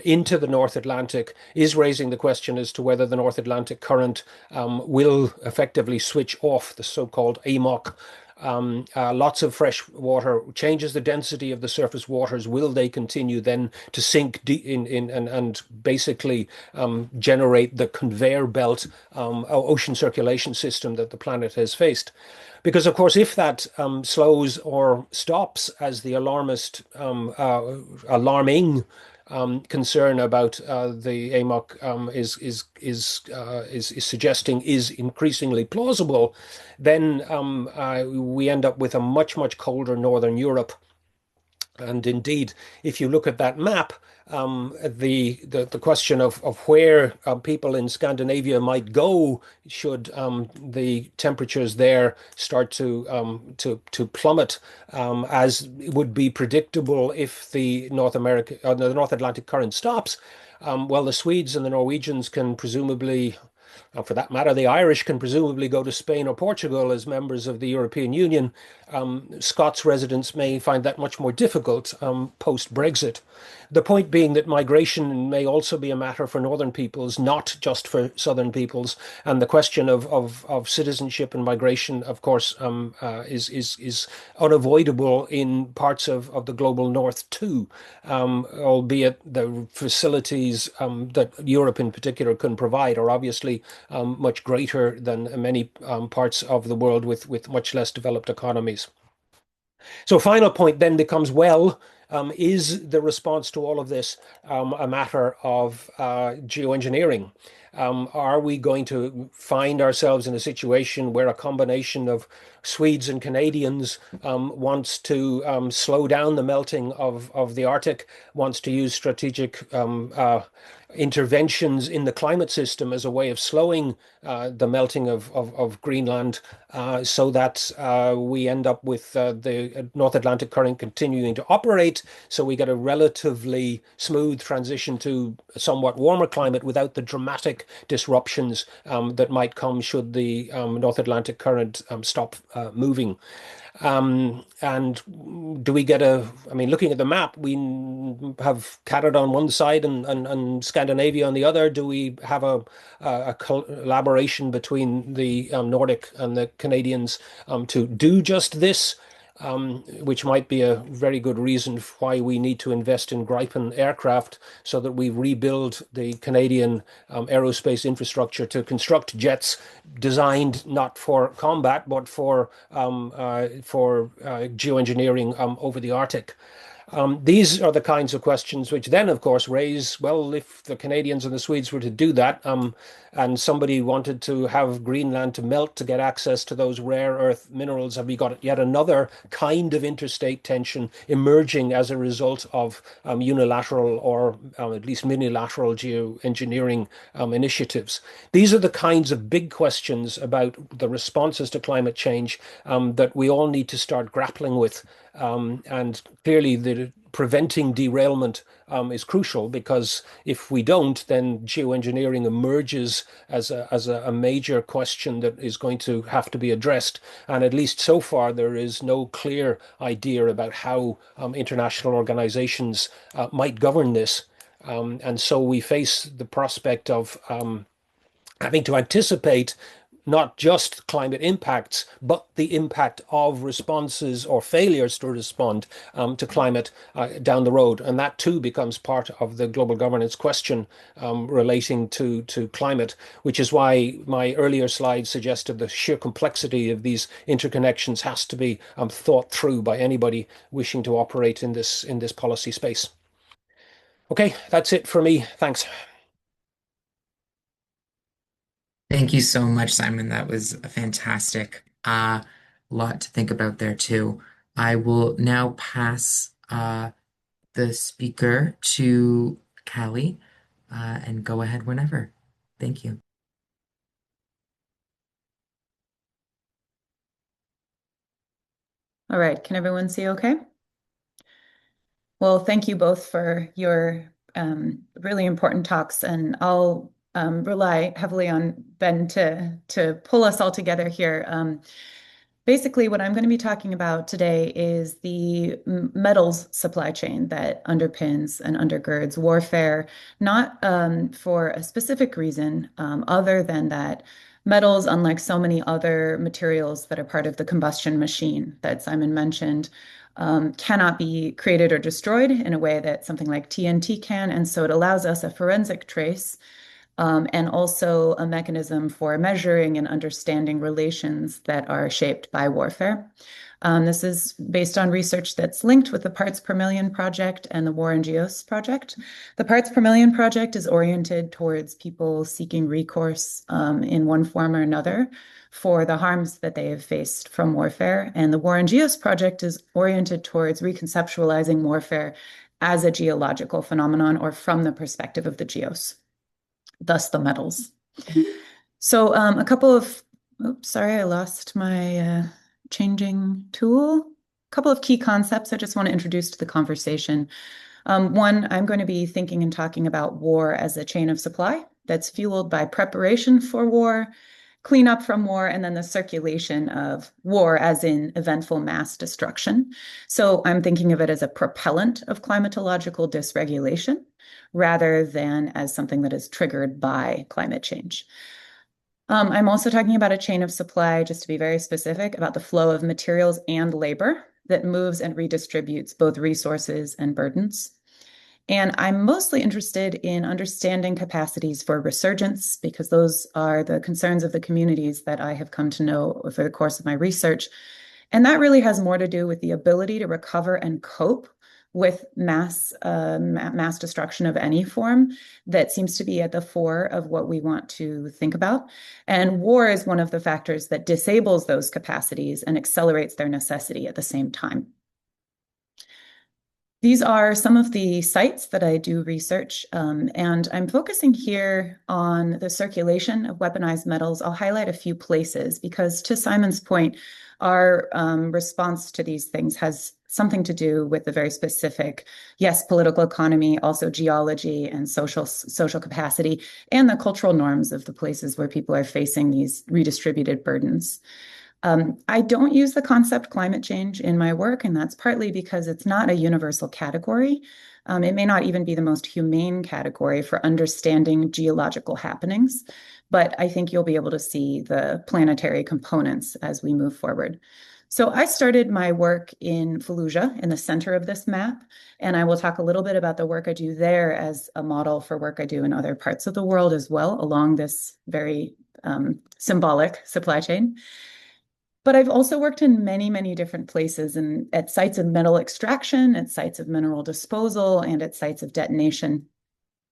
into the North Atlantic is raising the question as to whether the North Atlantic current will effectively switch off the so-called AMOC. Lots of fresh water changes the density of the surface waters. Will they continue then to sink in and basically generate the conveyor belt ocean circulation system that the planet has faced? Because, of course, if that slows or stops, as the alarming concern about the AMOC is suggesting is increasingly plausible, then we end up with a much colder Northern Europe. And indeed, if you look at that map, the question of where people in Scandinavia might go should the temperatures there start to plummet, as would be predictable if the the North Atlantic current stops. Well, the Swedes and the Norwegians can presumably, for that matter, the Irish can presumably go to Spain or Portugal as members of the European Union. Scots residents may find that much more difficult post-Brexit. The point being that migration may also be a matter for northern peoples, not just for southern peoples. And the question of citizenship and migration, of course, is unavoidable in parts of the global north too, albeit the facilities that Europe in particular can provide are obviously much greater than many parts of the world with much less developed economies. So final point then becomes, well, is the response to all of this a matter of geoengineering? Are we going to find ourselves in a situation where a combination of Swedes and Canadians wants to slow down the melting of the Arctic, wants to use strategic interventions in the climate system as a way of slowing the melting of Greenland, so that we end up with the North Atlantic current continuing to operate, so we get a relatively smooth transition to a somewhat warmer climate without the dramatic disruptions that might come should the North Atlantic current stop moving. And do we get I mean, looking at the map, we have Canada on one side and Scandinavia on the other. Do we have a collaboration between the Nordic and the Canadians to do just this? Which might be a very good reason why we need to invest in Gripen aircraft so that we rebuild the Canadian aerospace infrastructure to construct jets designed not for combat but for geoengineering over the Arctic. These are the kinds of questions which then, of course, raise, well, if the Canadians and the Swedes were to do that, and somebody wanted to have Greenland to melt to get access to those rare earth minerals, have we got yet another kind of interstate tension emerging as a result of unilateral or at least minilateral geoengineering initiatives? These are the kinds of big questions about the responses to climate change that we all need to start grappling with. And clearly, the preventing derailment is crucial, because if we don't, then geoengineering emerges as a major question that is going to have to be addressed. And at least so far, there is no clear idea about how international organizations might govern this. And so we face the prospect of having to anticipate not just climate impacts, but the impact of responses or failures to respond to climate down the road. And that too becomes part of the global governance question relating to climate, which is why my earlier slide suggested the sheer complexity of these interconnections has to be thought through by anybody wishing to operate in this policy space. Okay, that's it for me. Thanks. Thank you so much, Simon. That was a fantastic. Lot to think about there too. I will now pass the speaker to Callie, and go ahead whenever. Thank you. All right, can everyone see okay? Well, thank you both for your really important talks, and I'll rely heavily on Ben to pull us all together here. Basically, what I'm going to be talking about today is the metals supply chain that underpins and undergirds warfare, not for a specific reason other than that metals, unlike so many other materials that are part of the combustion machine that Simon mentioned, cannot be created or destroyed in a way that something like TNT can. And so it allows us a forensic trace and also a mechanism for measuring and understanding relations that are shaped by warfare. This is based on research that's linked with the Parts Per Million Project and the War and Geos Project. The Parts Per Million Project is oriented towards people seeking recourse in one form or another for the harms that they have faced from warfare. And the War and Geos Project is oriented towards reconceptualizing warfare as a geological phenomenon or from the perspective of the geos, thus the metals. So a couple of, oops, sorry, I lost my changing tool. A couple of key concepts I just want to introduce to the conversation. One, I'm going to be thinking and talking about war as a chain of supply that's fueled by preparation for war, cleanup from war, and then the circulation of war as in eventful mass destruction. So I'm thinking of it as a propellant of climatological dysregulation rather than as something that is triggered by climate change. I'm also talking about a chain of supply, just to be very specific, about the flow of materials and labor that moves and redistributes both resources and burdens. And I'm mostly interested in understanding capacities for resurgence, because those are the concerns of the communities that I have come to know over the course of my research. And that really has more to do with the ability to recover and cope with mass destruction of any form that seems to be at the fore of what we want to think about. And war is one of the factors that disables those capacities and accelerates their necessity at the same time. These are some of the sites that I do research, and I'm focusing here on the circulation of weaponized metals. I'll highlight a few places because, to Simon's point, our response to these things has something to do with the very specific, yes, political economy, also geology and social capacity, and the cultural norms of the places where people are facing these redistributed burdens. I don't use the concept climate change in my work, and that's partly because it's not a universal category. It may not even be the most humane category for understanding geological happenings, but I think you'll be able to see the planetary components as we move forward. So I started my work in Fallujah, in the center of this map, and I will talk a little bit about the work I do there as a model for work I do in other parts of the world as well, along this very symbolic supply chain. But I've also worked in many, many different places and at sites of metal extraction, at sites of mineral disposal, and at sites of detonation.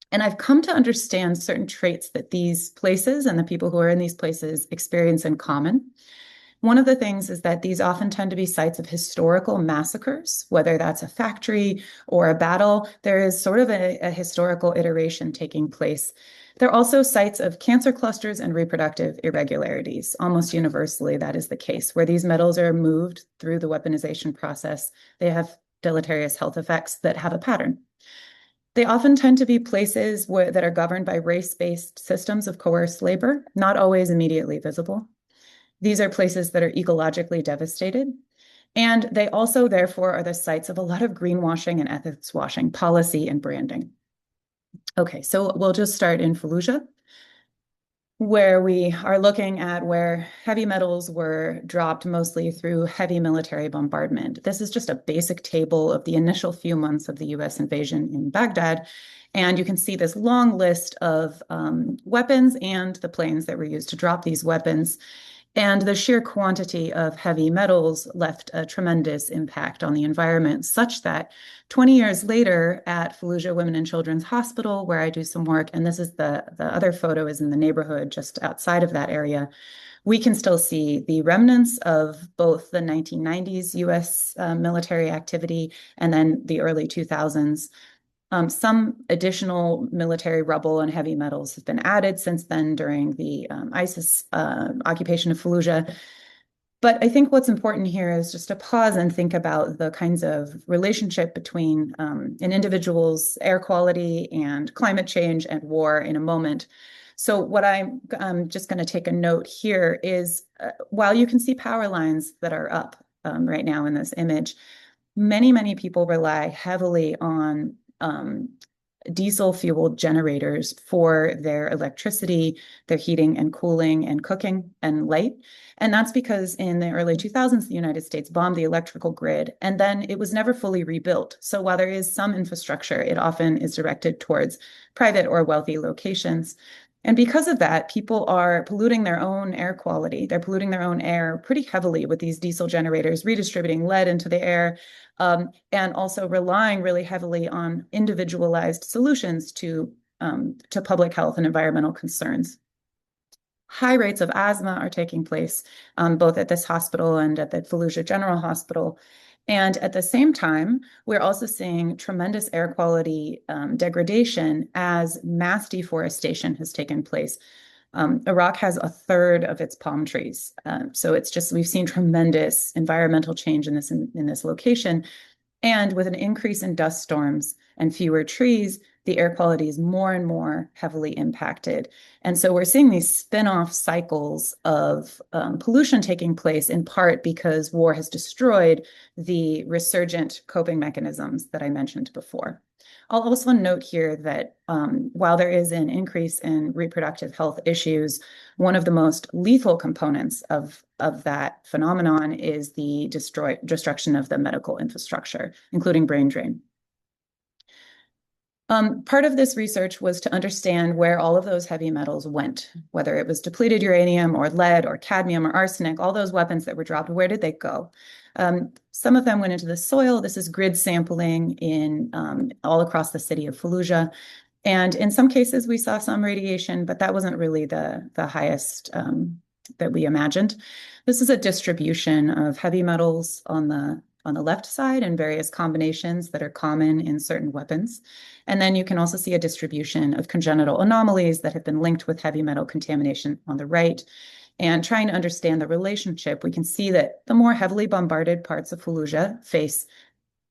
And I've come to understand certain traits that these places and the people who are in these places experience in common. One of the things is that these often tend to be sites of historical massacres, whether that's a factory or a battle. There is sort of a historical iteration taking place. They're also sites of cancer clusters and reproductive irregularities. Almost universally, that is the case, where these metals are moved through the weaponization process. They have deleterious health effects that have a pattern. They often tend to be places that are governed by race-based systems of coerced labor, not always immediately visible. These are places that are ecologically devastated. And they also, therefore, are the sites of a lot of greenwashing and ethics washing, policy and branding. Okay, so we'll just start in Fallujah, where we are looking at where heavy metals were dropped mostly through heavy military bombardment. This is just a basic table of the initial few months of the US invasion in Baghdad. And you can see this long list of weapons and the planes that were used to drop these weapons. And the sheer quantity of heavy metals left a tremendous impact on the environment, such that 20 years later at Fallujah Women and Children's Hospital, where I do some work, and this is the other photo is in the neighborhood just outside of that area, we can still see the remnants of both the 1990s US military activity and then the early 2000s. Some additional military rubble and heavy metals have been added since then during the ISIS occupation of Fallujah. But I think what's important here is just to pause and think about the kinds of relationship between an individual's air quality and climate change and war in a moment. So what I'm just going to take a note here is while you can see power lines that are up right now in this image, many, many people rely heavily on diesel-fueled generators for their electricity, their heating and cooling and cooking and light. And that's because in the early 2000s, the United States bombed the electrical grid, and then it was never fully rebuilt. So while there is some infrastructure, it often is directed towards private or wealthy locations. And because of that, people are polluting their own air quality. They're polluting their own air pretty heavily with these diesel generators, redistributing lead into the air, and also relying really heavily on individualized solutions to public health and environmental concerns. High rates of asthma are taking place both at this hospital and at the Fallujah General Hospital. And at the same time, we're also seeing tremendous air quality degradation as mass deforestation has taken place. Iraq has a third of its palm trees. So it's just, we've seen tremendous environmental change in this location. And with an increase in dust storms and fewer trees, the air quality is more and more heavily impacted. And so we're seeing these spin-off cycles of pollution taking place, in part because war has destroyed the resurgent coping mechanisms that I mentioned before. I'll also note here that while there is an increase in reproductive health issues, one of the most lethal components of that phenomenon is the destruction of the medical infrastructure, including brain drain. Part of this research was to understand where all of those heavy metals went, whether it was depleted uranium or lead or cadmium or arsenic, all those weapons that were dropped, where did they go? Some of them went into the soil. This is grid sampling in all across the city of Fallujah. And in some cases, we saw some radiation, but that wasn't really the highest that we imagined. This is a distribution of heavy metals on the left side and various combinations that are common in certain weapons. And then you can also see a distribution of congenital anomalies that have been linked with heavy metal contamination on the right. And trying to understand the relationship, we can see that the more heavily bombarded parts of Fallujah face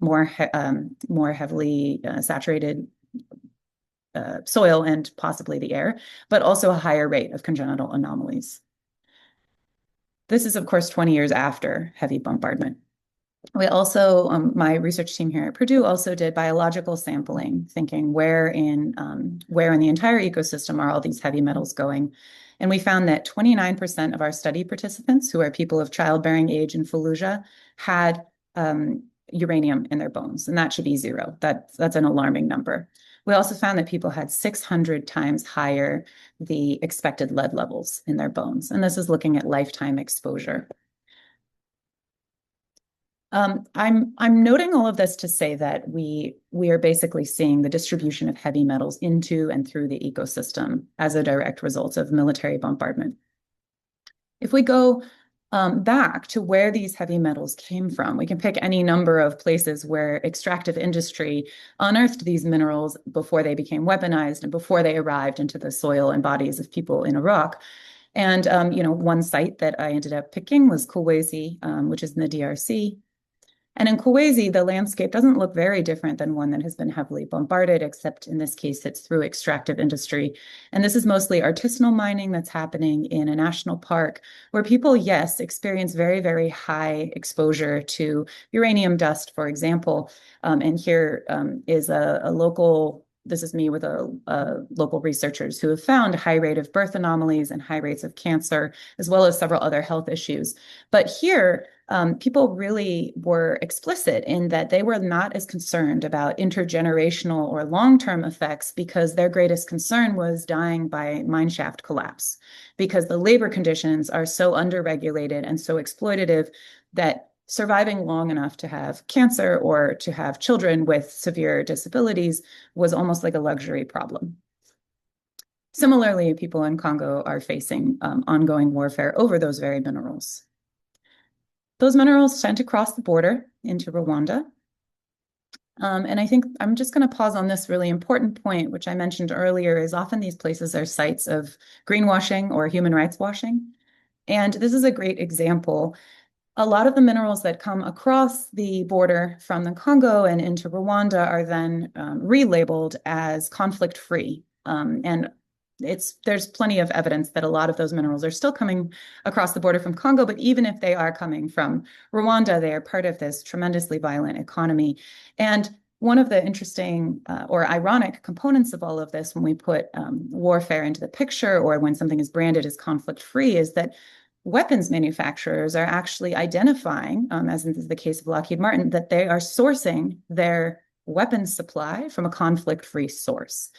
more heavily saturated soil and possibly the air, but also a higher rate of congenital anomalies. This is, of course, 20 years after heavy bombardment. We also, my research team here at Purdue also did biological sampling, thinking where in the entire ecosystem are all these heavy metals going. And we found that 29% of our study participants, who are people of childbearing age in Fallujah, had uranium in their bones, and that should be 0. That's an alarming number. We also found that people had 600 times higher the expected lead levels in their bones, and this is looking at lifetime exposure. I'm noting all of this to say that we are basically seeing the distribution of heavy metals into and through the ecosystem as a direct result of military bombardment. If we go back to where these heavy metals came from, we can pick any number of places where extractive industry unearthed these minerals before they became weaponized and before they arrived into the soil and bodies of people in Iraq. And one site that I ended up picking was Kolwezi, which is in the DRC. And in Kolwezi, the landscape doesn't look very different than one that has been heavily bombarded, except in this case, it's through extractive industry. And this is mostly artisanal mining that's happening in a national park where people, yes, experience very, very high exposure to uranium dust, for example. And here is a local, this is me with local researchers who have found a high rate of birth anomalies and high rates of cancer, as well as several other health issues. But here, people really were explicit in that they were not as concerned about intergenerational or long-term effects because their greatest concern was dying by mineshaft collapse, because the labor conditions are so underregulated and so exploitative that surviving long enough to have cancer or to have children with severe disabilities was almost like a luxury problem. Similarly, people in Congo are facing ongoing warfare over those very minerals. Those minerals tend to cross the border into Rwanda. And I think I'm just going to pause on this really important point, which I mentioned earlier, is often these places are sites of greenwashing or human rights washing. And this is a great example. A lot of the minerals that come across the border from the Congo and into Rwanda are then relabeled as conflict-free. And there's plenty of evidence that a lot of those minerals are still coming across the border from Congo, but even if they are coming from Rwanda, they are part of this tremendously violent economy. And one of the interesting or ironic components of all of this when we put warfare into the picture or when something is branded as conflict-free is that weapons manufacturers are actually identifying, as in the case of Lockheed Martin, that they are sourcing their weapons supply from a conflict-free source,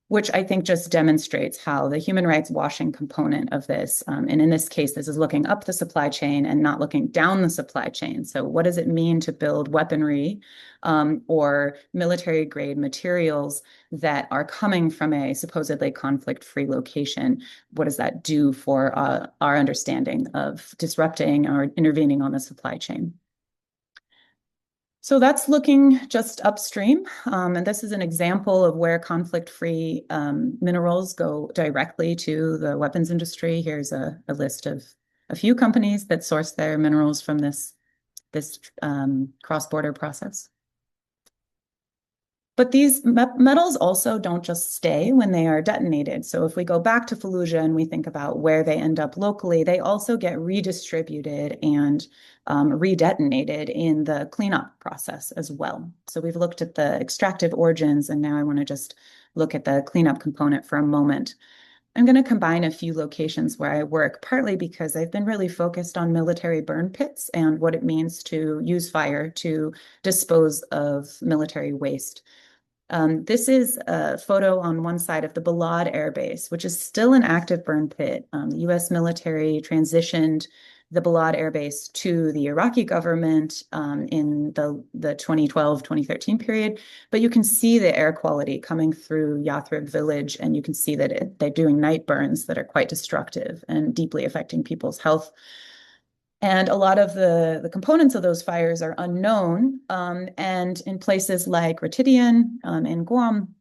which I think just demonstrates how the human rights washing component of this, and in this case, this is looking up the supply chain and not looking down the supply chain. So what does it mean to build weaponry or military grade materials that are coming from a supposedly conflict-free location? What does that do for our understanding of disrupting or intervening on the supply chain? So that's looking just upstream. And this is an example of where conflict-free minerals go directly to the weapons industry. Here's a list of a few companies that source their minerals from this cross-border process. But these metals also don't just stay when they are detonated. So if we go back to Fallujah and we think about where they end up locally, they also get redistributed and redetonated in the cleanup process as well. So we've looked at the extractive origins, and now I want to just look at the cleanup component for a moment. I'm going to combine a few locations where I work, partly because I've been really focused on military burn pits and what it means to use fire to dispose of military waste. This is a photo on one side of the Balad Air Base, which is still an active burn pit. The U.S. military transitioned the Balad Air Base to the Iraqi government in the 2012-2013 period. But you can see the air quality coming through Yathrib village, and you can see that they're doing night burns that are quite destructive and deeply affecting people's health. And a lot of the components of those fires are unknown. And in places like Retidian in Guam,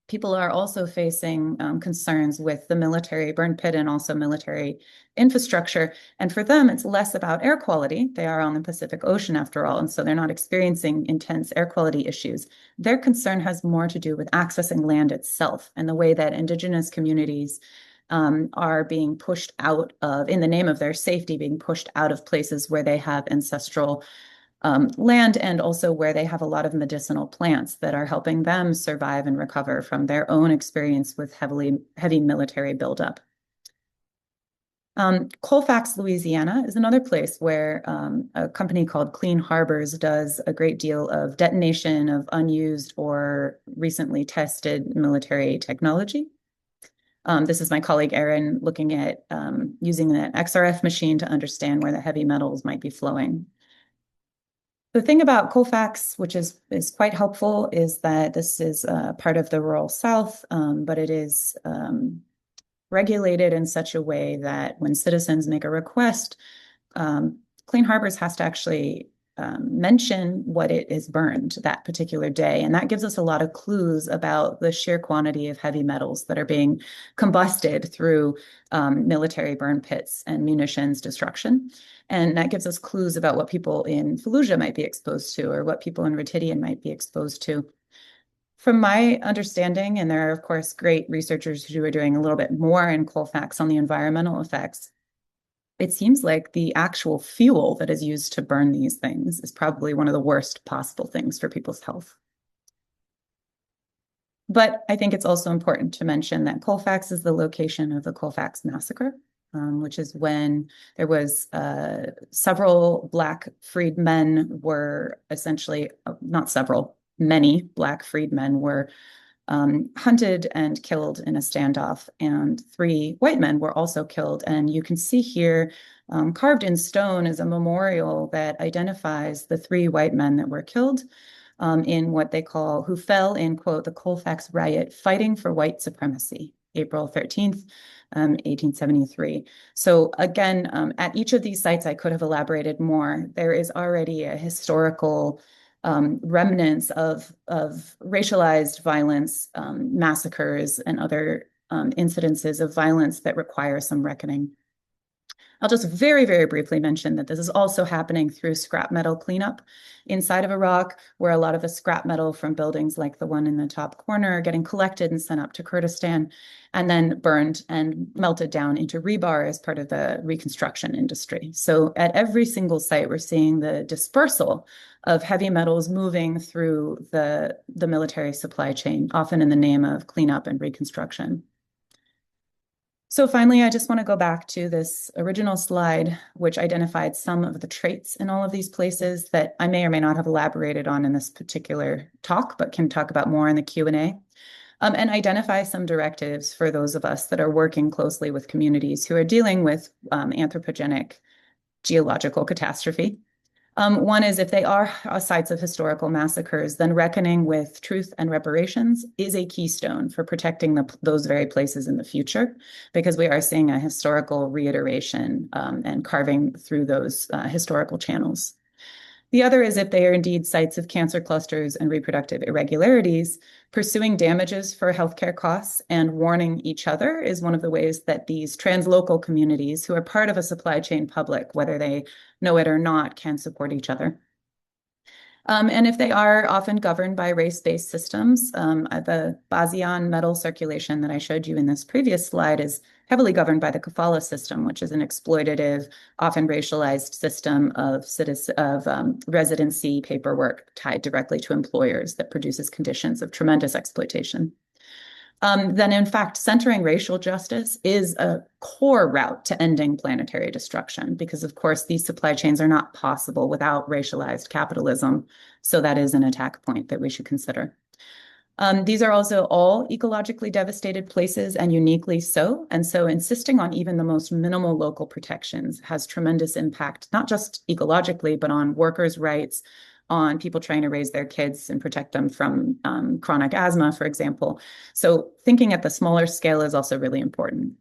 people are also facing concerns with the military burn pit and also military infrastructure. And for them, it's less about air quality. They are on the Pacific Ocean, after all, and so they're not experiencing intense air quality issues. Their concern has more to do with accessing land itself and the way that indigenous communities are being pushed out of, in the name of their safety, being pushed out of places where they have ancestral land, and also where they have a lot of medicinal plants that are helping them survive and recover from their own experience with heavy military buildup. Colfax, Louisiana is another place where a company called Clean Harbors does a great deal of detonation of unused or recently tested military technology. This is my colleague Erin looking at using an XRF machine to understand where the heavy metals might be flowing. The thing about Colfax, which is quite helpful, is that this is part of the rural South, but it is regulated in such a way that when citizens make a request, Clean Harbors has to actually mention what it is burned that particular day. And that gives us a lot of clues about the sheer quantity of heavy metals that are being combusted through military burn pits and munitions destruction. And that gives us clues about what people in Fallujah might be exposed to, or what people in Retidian might be exposed to. From my understanding, and there are, of course, great researchers who are doing a little bit more in Colfax on the environmental effects, it seems like the actual fuel that is used to burn these things is probably one of the worst possible things for people's health. But I think it's also important to mention that Colfax is the location of the Colfax Massacre, which is when there was several Black freedmen were essentially, not several, many Black freedmen were hunted and killed in a standoff, and 3 white men were also killed. And you can see here, carved in stone, is a memorial that identifies the 3 white men that were killed in what they call, who fell in, quote, the Colfax riot, fighting for white supremacy, April 13th, 1873. So again, at each of these sites, I could have elaborated more. There is already a historical remnants of racialized violence, massacres, and other incidences of violence that require some reckoning. I'll just very, very briefly mention that this is also happening through scrap metal cleanup inside of Iraq, where a lot of the scrap metal from buildings like the one in the top corner are getting collected and sent up to Kurdistan and then burned and melted down into rebar as part of the reconstruction industry. So at every single site, we're seeing the dispersal of heavy metals moving through the military supply chain, often in the name of cleanup and reconstruction. So finally, I just want to go back to this original slide, which identified some of the traits in all of these places that I may or may not have elaborated on in this particular talk, but can talk about more in the Q&A, and identify some directives for those of us that are working closely with communities who are dealing with anthropogenic geological catastrophe. One is, if they are sites of historical massacres, then reckoning with truth and reparations is a keystone for protecting those very places in the future, because we are seeing a historical reiteration and carving through those historical channels. The other is if they are indeed sites of cancer clusters and reproductive irregularities, pursuing damages for healthcare costs and warning each other is one of the ways that these translocal communities who are part of a supply chain public, whether they know it or not, can support each other. And if they are often governed by race-based systems, the Bayesian metal circulation that I showed you in this previous slide is heavily governed by the kafala system, which is an exploitative, often racialized system of residency paperwork tied directly to employers that produces conditions of tremendous exploitation. Then in fact, centering racial justice is a core route to ending planetary destruction because, of course, these supply chains are not possible without racialized capitalism. So that is an attack point that we should consider. These are also all ecologically devastated places and uniquely so. And so insisting on even the most minimal local protections has tremendous impact, not just ecologically, but on workers' rights, on people trying to raise their kids and protect them from chronic asthma, for example. So thinking at the smaller scale is also really important.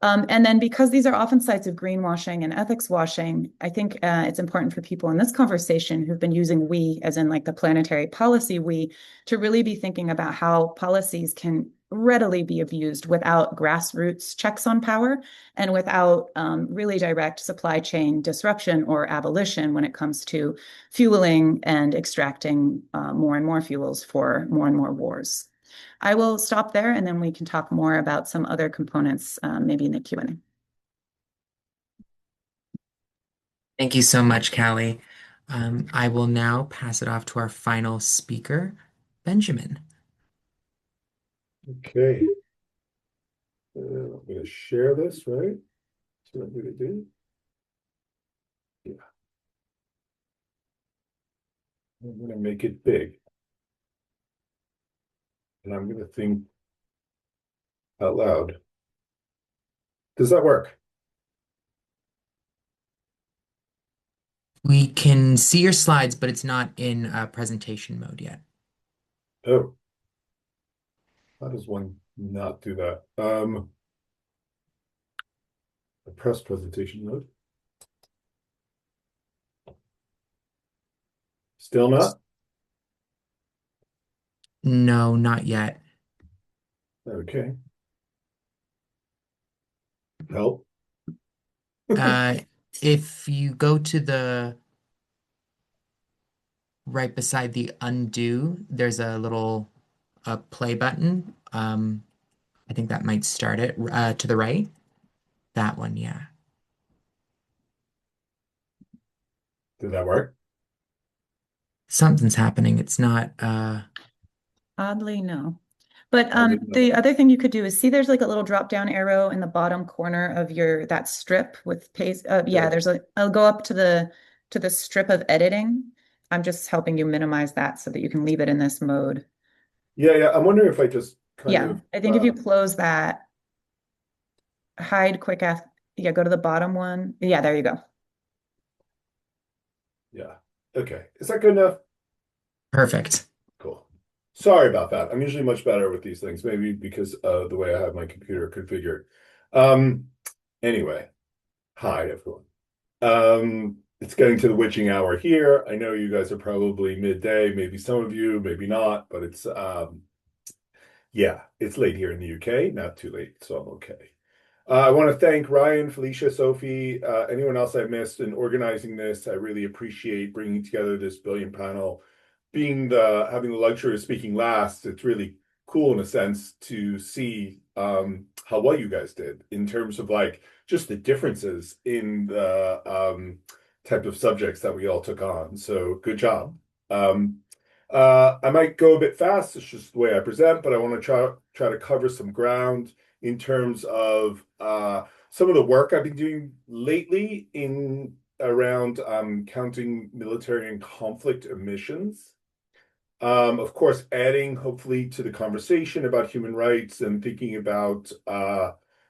And then because these are often sites of greenwashing and ethics washing, I think it's important for people in this conversation who've been using we, as in like the planetary policy we, to really be thinking about how policies can readily be abused without grassroots checks on power and without really direct supply chain disruption or abolition when it comes to fueling and extracting more and more fuels for more and more wars. I will stop there and then we can talk more about some other components maybe in the Q&A. Thank you so much, Callie. I will now pass it off to our final speaker, Benjamin. Okay. I'm going to share this, right? That's what I'm going to do. Yeah. I'm going to make it big. And I'm going to think out loud. Does that work? We can see your slides, but it's not in presentation mode yet. Oh. How does one not do that? Press presentation mode. Still not? No, not yet. Okay. Help. If you go to the right beside the undo, there's a little play button. I think that might start it to the right. That one, yeah. Did that work? Something's happening. It's not Oddly, no. But Oddly, no. the other thing you could do is see there's like a little drop down arrow in the bottom corner of your that strip with paste. Yeah, there's a I'll go up to the strip of editing. I'm just helping you minimize that so that you can leave it in this mode. Yeah. I'm wondering if I just kind Yeah, of I think if you close that, hide quick yeah, go to the bottom one. Yeah, there you go. yeah. Okay. Is that good enough? perfect. Cool. Sorry about that. I'm usually much better with these things, maybe because of the way I have my computer configured. Anyway, hi everyone. It's getting to the witching hour here. I know you guys are probably midday, maybe some of you, maybe not, but it's yeah, it's late here in the UK, not too late, so I'm okay. I want to thank Ryan, Felicia, Sophie, anyone else I missed in organizing this. I really appreciate bringing together this brilliant panel. Having the luxury of speaking last, it's really cool in a sense to see how well you guys did in terms of like just the differences in the type of subjects that we all took on. So good job. I might go a bit fast. It's just the way I present, but I want to try to cover some ground in terms of some of the work I've been doing lately in around counting military and conflict emissions. Of course, adding hopefully to the conversation about human rights and thinking about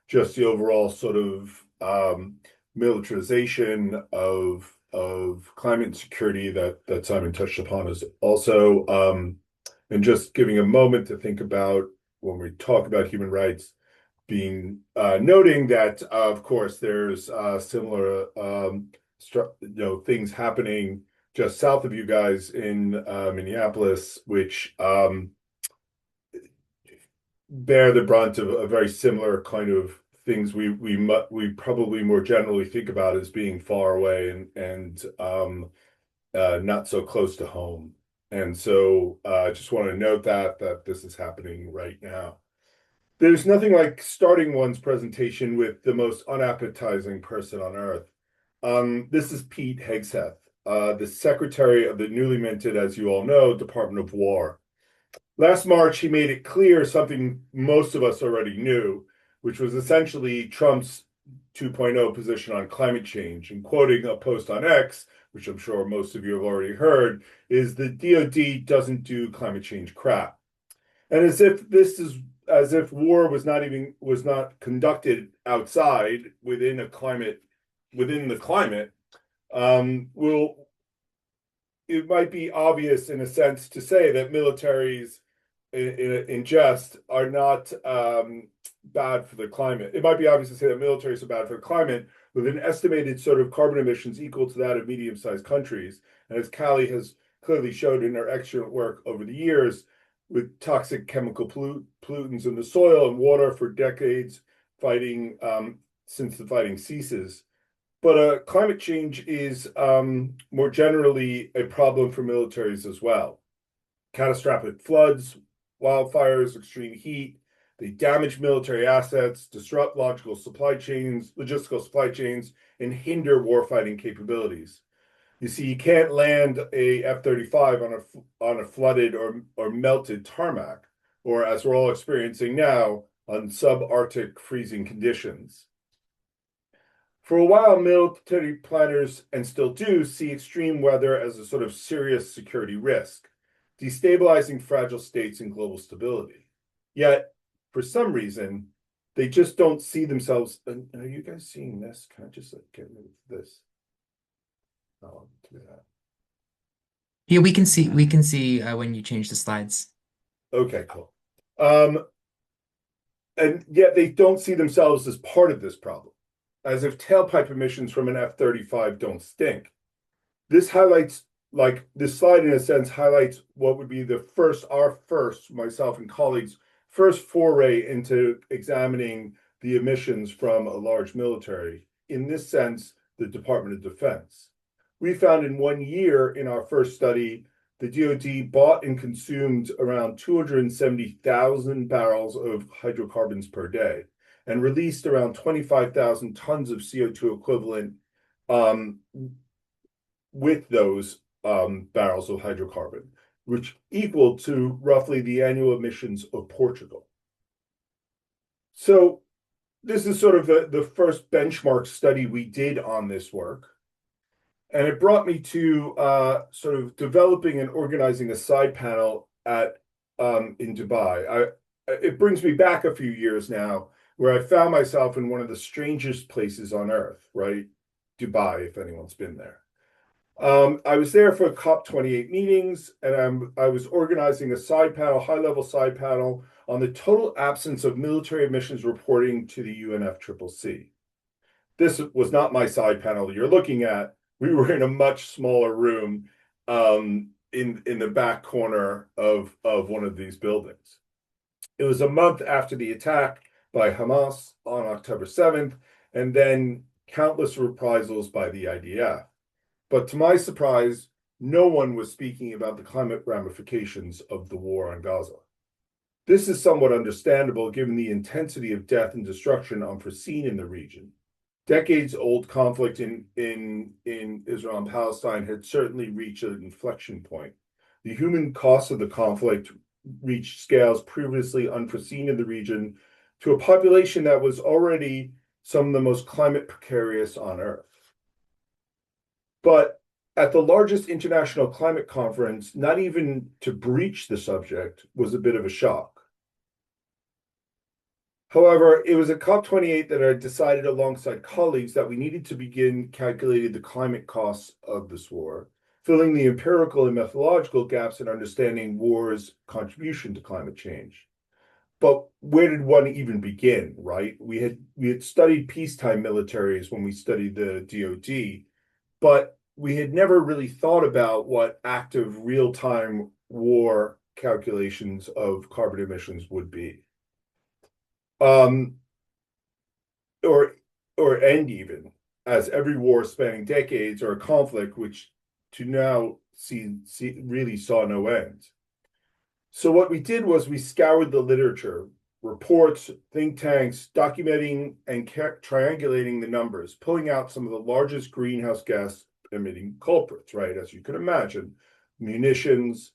just the overall sort of militarization of climate security that Simon touched upon is also and just giving a moment to think about when we talk about human rights being noting that of course there's similar things happening just south of you guys in Minneapolis, which bear the brunt of a very similar kind of things we probably more generally think about as being far away and not so close to home. And so I just want to note that this is happening right now. There's nothing like starting one's presentation with the most unappetizing person on earth. This is Pete Hegseth, the secretary of the newly minted, as you all know, Department of War. Last March, he made it clear something most of us already knew, which was essentially Trump's 2.0 position on climate change. And quoting a post on X, which I'm sure most of you have already heard, is the DoD doesn't do climate change crap. And as if war was not conducted outside within the climate, will it might be obvious in a sense to say that militaries in jest are not bad for the climate. It might be obvious to say that militaries are bad for the climate with an estimated sort of carbon emissions equal to that of medium-sized countries. And as Callie has clearly showed in her excellent work over the years, with toxic chemical pollutants in the soil and water for decades, fighting since the fighting ceases. But climate change is more generally a problem for militaries as well. Catastrophic floods, wildfires, extreme heat, they damage military assets, disrupt logistical supply chains, and hinder warfighting capabilities. You see, you can't land a F-35 on a flooded or melted tarmac, or as we're all experiencing now, on subarctic freezing conditions. For a while, military planners, and still do, see extreme weather as a sort of serious security risk, destabilizing fragile states and global stability. Yet, for some reason, they just don't see themselves. And are you guys seeing this? Can I just get rid of this? Oh, do that. Yeah, we can see when you change the slides. Okay, cool. And yet they don't see themselves as part of this problem, as if tailpipe emissions from an F-35 don't stink. This slide, in a sense, highlights what would be myself and colleagues' first foray into examining the emissions from a large military, in this sense, the Department of Defense. We found in 1 year in our first study, the DoD bought and consumed around 270,000 barrels of hydrocarbons per day and released around 25,000 tons of CO2 equivalent with those barrels of hydrocarbon, which equal to roughly the annual emissions of Portugal. So this is sort of the first benchmark study we did on this work. And it brought me to sort of developing and organizing a side panel in Dubai. It brings me back a few years now, where I found myself in one of the strangest places on earth, right? Dubai, if anyone's been there. I was there for COP28 meetings, and I was organizing a high-level side panel on the total absence of military emissions reporting to the UNFCCC. This was not my side panel that you're looking at. We were in a much smaller room in the back corner of one of these buildings. It was a month after the attack by Hamas on October 7th, and then countless reprisals by the IDF. But to my surprise, no one was speaking about the climate ramifications of the war on Gaza. This is somewhat understandable given the intensity of death and destruction unforeseen in the region. Decades-old conflict in Israel and Palestine had certainly reached an inflection point. The human cost of the conflict reached scales previously unforeseen in the region to a population that was already some of the most climate precarious on Earth. But at the largest international climate conference, not even to breach the subject was a bit of a shock. However, it was at COP28 that I decided alongside colleagues that we needed to begin calculating the climate costs of this war, filling the empirical and methodological gaps in understanding war's contribution to climate change. But where did one even begin, right? We had studied peacetime militaries when we studied the DoD, but we had never really thought about what active real-time war calculations of carbon emissions would be. Um, or end even, as every war spanning decades or a conflict which to now really saw no end. So what we did was we scoured the literature, reports, think tanks, documenting and triangulating the numbers, pulling out some of the largest greenhouse gas emitting culprits, right? As you can imagine, munitions,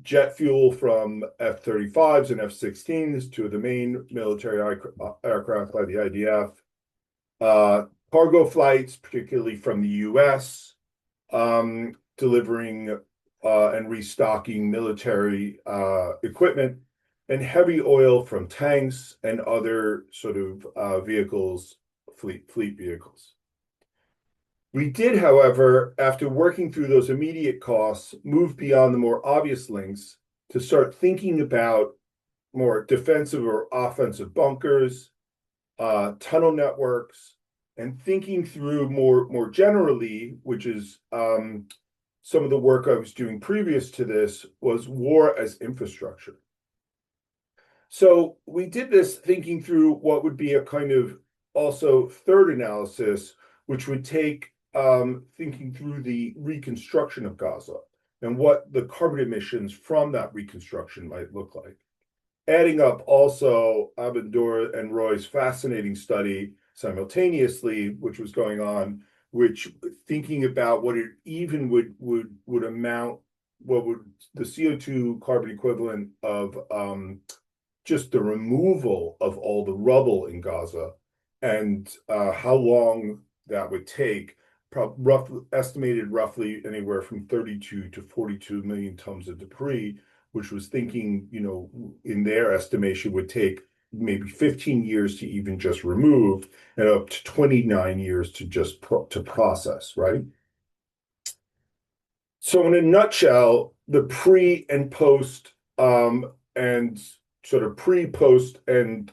jet fuel from F-35s and F-16s, two of the main military aircraft by the IDF, cargo flights, particularly from the US, delivering and restocking military equipment, and heavy oil from tanks and other sort of vehicles, fleet vehicles. We did, however, after working through those immediate costs, move beyond the more obvious links to start thinking about more defensive or offensive bunkers, tunnel networks, and thinking through more generally, which is some of the work I was doing previous to this, was war as infrastructure. So we did this thinking through what would be a kind of also third analysis, which would take thinking through the reconstruction of Gaza and what the carbon emissions from that reconstruction might look like. Adding up also Abendor and Roy's fascinating study simultaneously, which was going on, which thinking about what it even would amount, what would the CO2 carbon equivalent of just the removal of all the rubble in Gaza, and how long that would take, estimated roughly anywhere from 32 to 42 million tons of debris, which was thinking, in their estimation would take maybe 15 years to even just remove and up to 29 years to just to process, right? So in a nutshell, the pre and post and sort of pre, post, and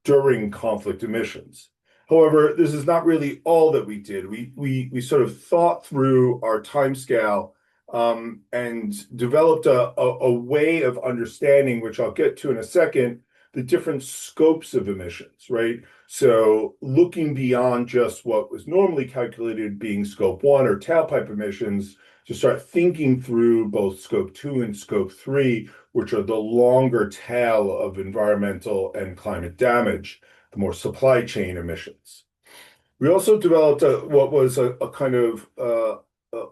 during conflict emissions. However, this is not really all that we did. We sort of thought through our timescale and developed a way of understanding, which I'll get to in a second, the different scopes of emissions, right? So looking beyond just what was normally calculated being scope 1 or tailpipe emissions, to start thinking through both scope 2 and scope 3, which are the longer tail of environmental and climate damage, the more supply chain emissions. We also developed what was a kind of,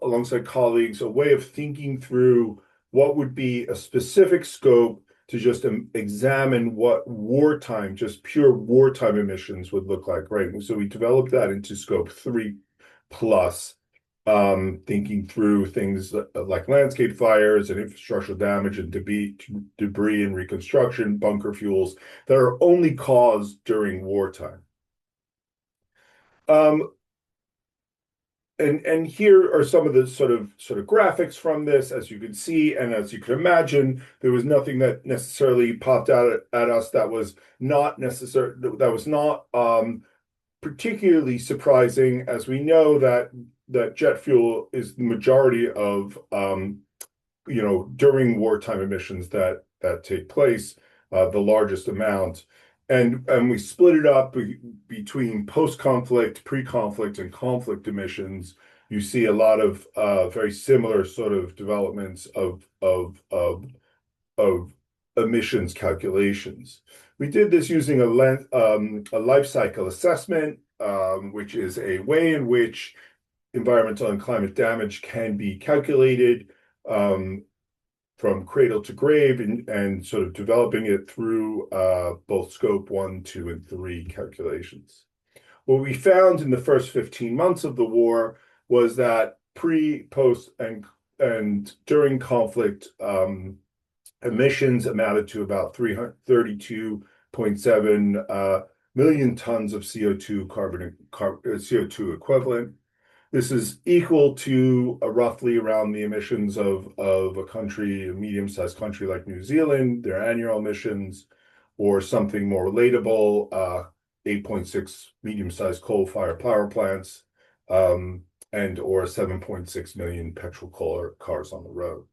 alongside colleagues, a way of thinking through what would be a specific scope to just examine what wartime, just pure wartime emissions would look like, right? And so we developed that into scope 3 plus, thinking through things like landscape fires and infrastructural damage and debris and reconstruction, bunker fuels that are only caused during wartime. And here are some of the sort of graphics from this, as you can see, and as you can imagine, there was nothing that necessarily popped out at us that was not particularly surprising, as we know that jet fuel is the majority of during wartime emissions that take place, the largest amount. And we split it up between post-conflict, pre-conflict, and conflict emissions. You see a lot of very similar sort of developments of emissions calculations. We did this using a life cycle assessment, which is a way in which environmental and climate damage can be calculated from cradle to grave, and sort of developing it through both scope 1, 2, and 3 calculations. What we found in the first 15 months of the war was that pre, post, and during conflict emissions amounted to about 332.7 million tons of CO2 CO2 equivalent. This is equal to roughly around the emissions of a country, a medium-sized country like New Zealand, their annual emissions, or something more relatable, 8.6 medium-sized coal-fired power plants. and or 7.6 million petrol cars on the road.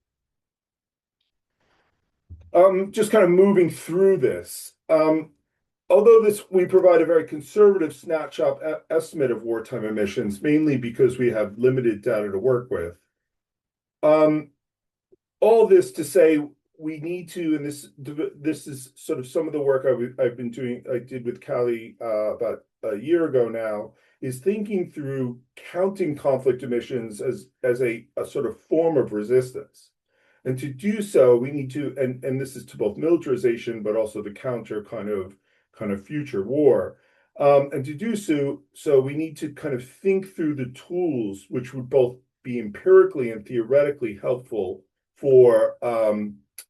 Just kind of moving through this. Although we provide a very conservative snapshot estimate of wartime emissions, mainly because we have limited data to work with. All this to say, we need to, and this is sort of some of the work I've been doing. I did with Callie about a year ago now, is thinking through counting conflict emissions as a sort of form of resistance. And to do so, we need to, and this is to both militarization, but also the counter kind of future war. And to do so we need to kind of think through the tools which would both be empirically and theoretically helpful for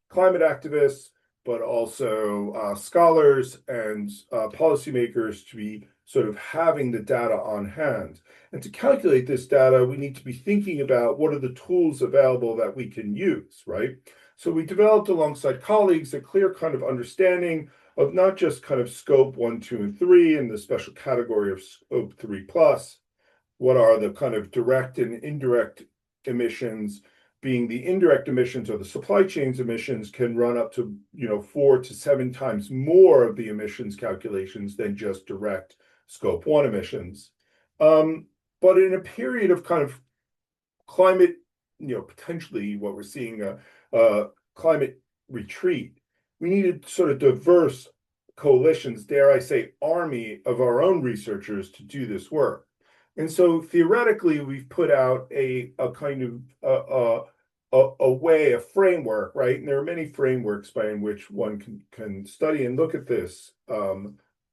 climate activists, but also scholars and policymakers to be sort of having the data on hand. And to calculate this data, we need to be thinking about what are the tools available that we can use, right? So we developed alongside colleagues a clear kind of understanding of not just kind of scope 1, 2, and 3 and the special category of scope 3 plus, what are the kind of direct and indirect emissions, being the indirect emissions or the supply chain's emissions can run up to 4 to 7 times more of the emissions calculations than just direct scope 1 emissions. But in a period of kind of climate, potentially what we're seeing a climate retreat, we needed sort of diverse coalitions, dare I say, army of our own researchers to do this work. And so theoretically, we've put out a kind of a framework, right? And there are many frameworks by in which one can study and look at this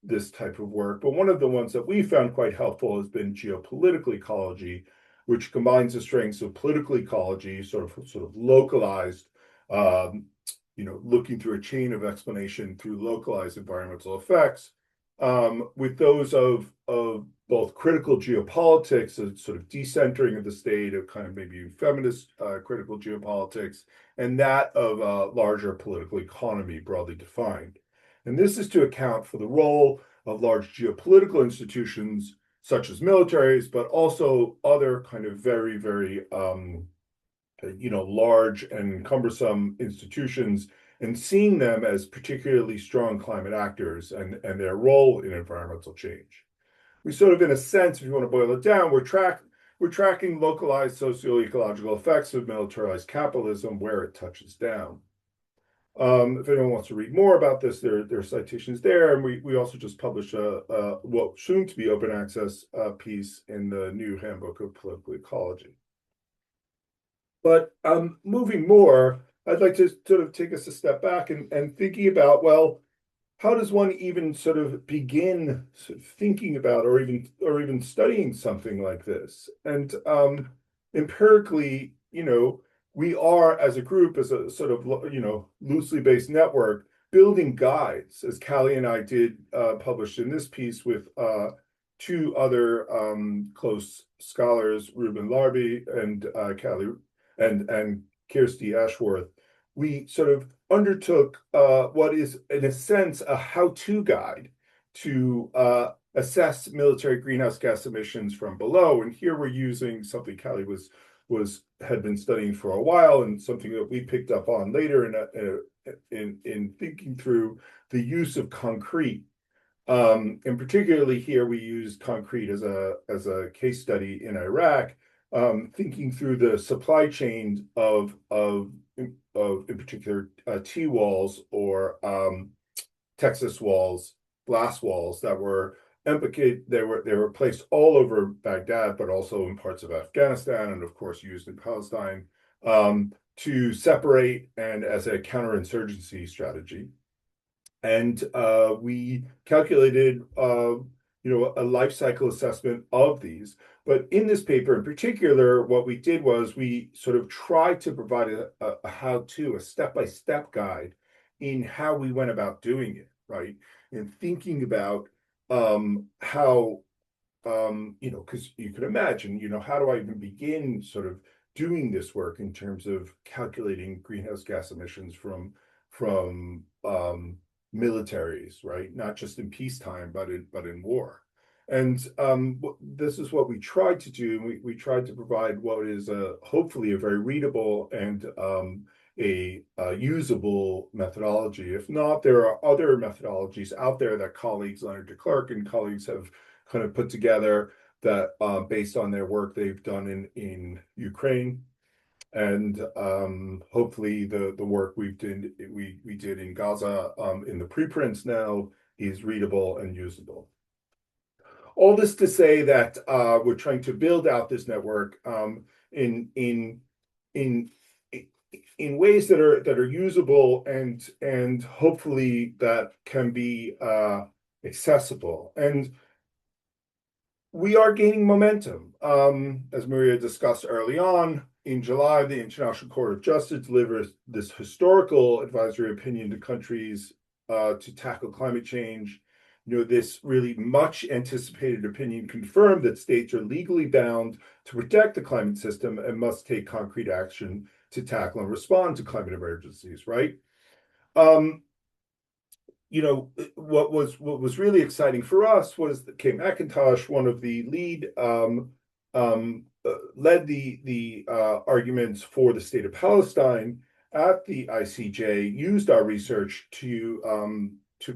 this type of work. But one of the ones that we found quite helpful has been geopolitical ecology, which combines the strengths of political ecology, sort of localized, looking through a chain of explanation through localized environmental effects, with those of both critical geopolitics, a sort of decentering of the state, of kind of maybe feminist critical geopolitics, and that of a larger political economy broadly defined. And this is to account for the role of large geopolitical institutions such as militaries, but also other kind of very, very large and cumbersome institutions, and seeing them as particularly strong climate actors and their role in environmental change. We sort of, in a sense, if you want to boil it down, we're tracking localized socio-ecological effects of militarized capitalism where it touches down. If anyone wants to read more about this, there are citations there, and we also just published a what soon to be open access piece in the new Handbook of Political Ecology. But moving more, I'd like to sort of take us a step back and thinking about, well, how does one even sort of begin sort of thinking about or even studying something like this? And empirically, we are, as a group, as a sort of loosely based network, building guides, as Callie and I did published in this piece with 2 other close scholars, Ruben Larby and Callie and Kirsty Ashworth. We sort of undertook what is, in a sense, a how-to guide to assess military greenhouse gas emissions from below. And here we're using something Callie had been studying for a while, and something that we picked up on later in thinking through the use of concrete. And particularly here, we used concrete as a case study in Iraq, thinking through the supply chain of in particular T-walls or Texas walls, glass walls that were implicated. They were placed all over Baghdad, but also in parts of Afghanistan, and of course used in Palestine, to separate and as a counterinsurgency strategy. And we calculated a life cycle assessment of these. But in this paper in particular, what we did was we sort of tried to provide a how-to, a step-by-step guide in how we went about doing it, right? And thinking about how, because you could imagine, how do I even begin sort of doing this work in terms of calculating greenhouse gas emissions from militaries, right? Not just in peacetime, but in war. And this is what we tried to do. We tried to provide what is hopefully a very readable and a usable methodology. If not, there are other methodologies out there that colleagues, Leonard de Klerk and colleagues, have kind of put together that based on their work they've done in Ukraine. And hopefully the work we did in Gaza in the preprints now is readable and usable. All this to say that we're trying to build out this network in in in in ways that are usable and hopefully that can be accessible. And we are gaining momentum. As Maria discussed early on, in July, the International Court of Justice delivered this historical advisory opinion to countries to tackle climate change. This really much anticipated opinion confirmed that states are legally bound to protect the climate system and must take concrete action to tackle and respond to climate emergencies, right? What was really exciting for us was that Kay McIntosh, one of the lead, led the arguments for the state of Palestine at the ICJ, used our research to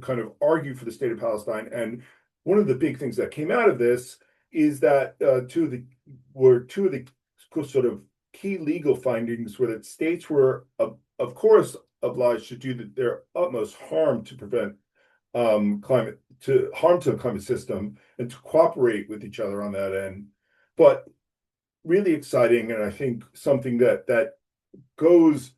kind of argue for the state of Palestine. And one of the big things that came out of this is that two of the sort of key legal findings were that states were, of course, obliged to do their utmost harm to prevent harm to the climate system and to cooperate with each other on that end. But really exciting, and I think something that goes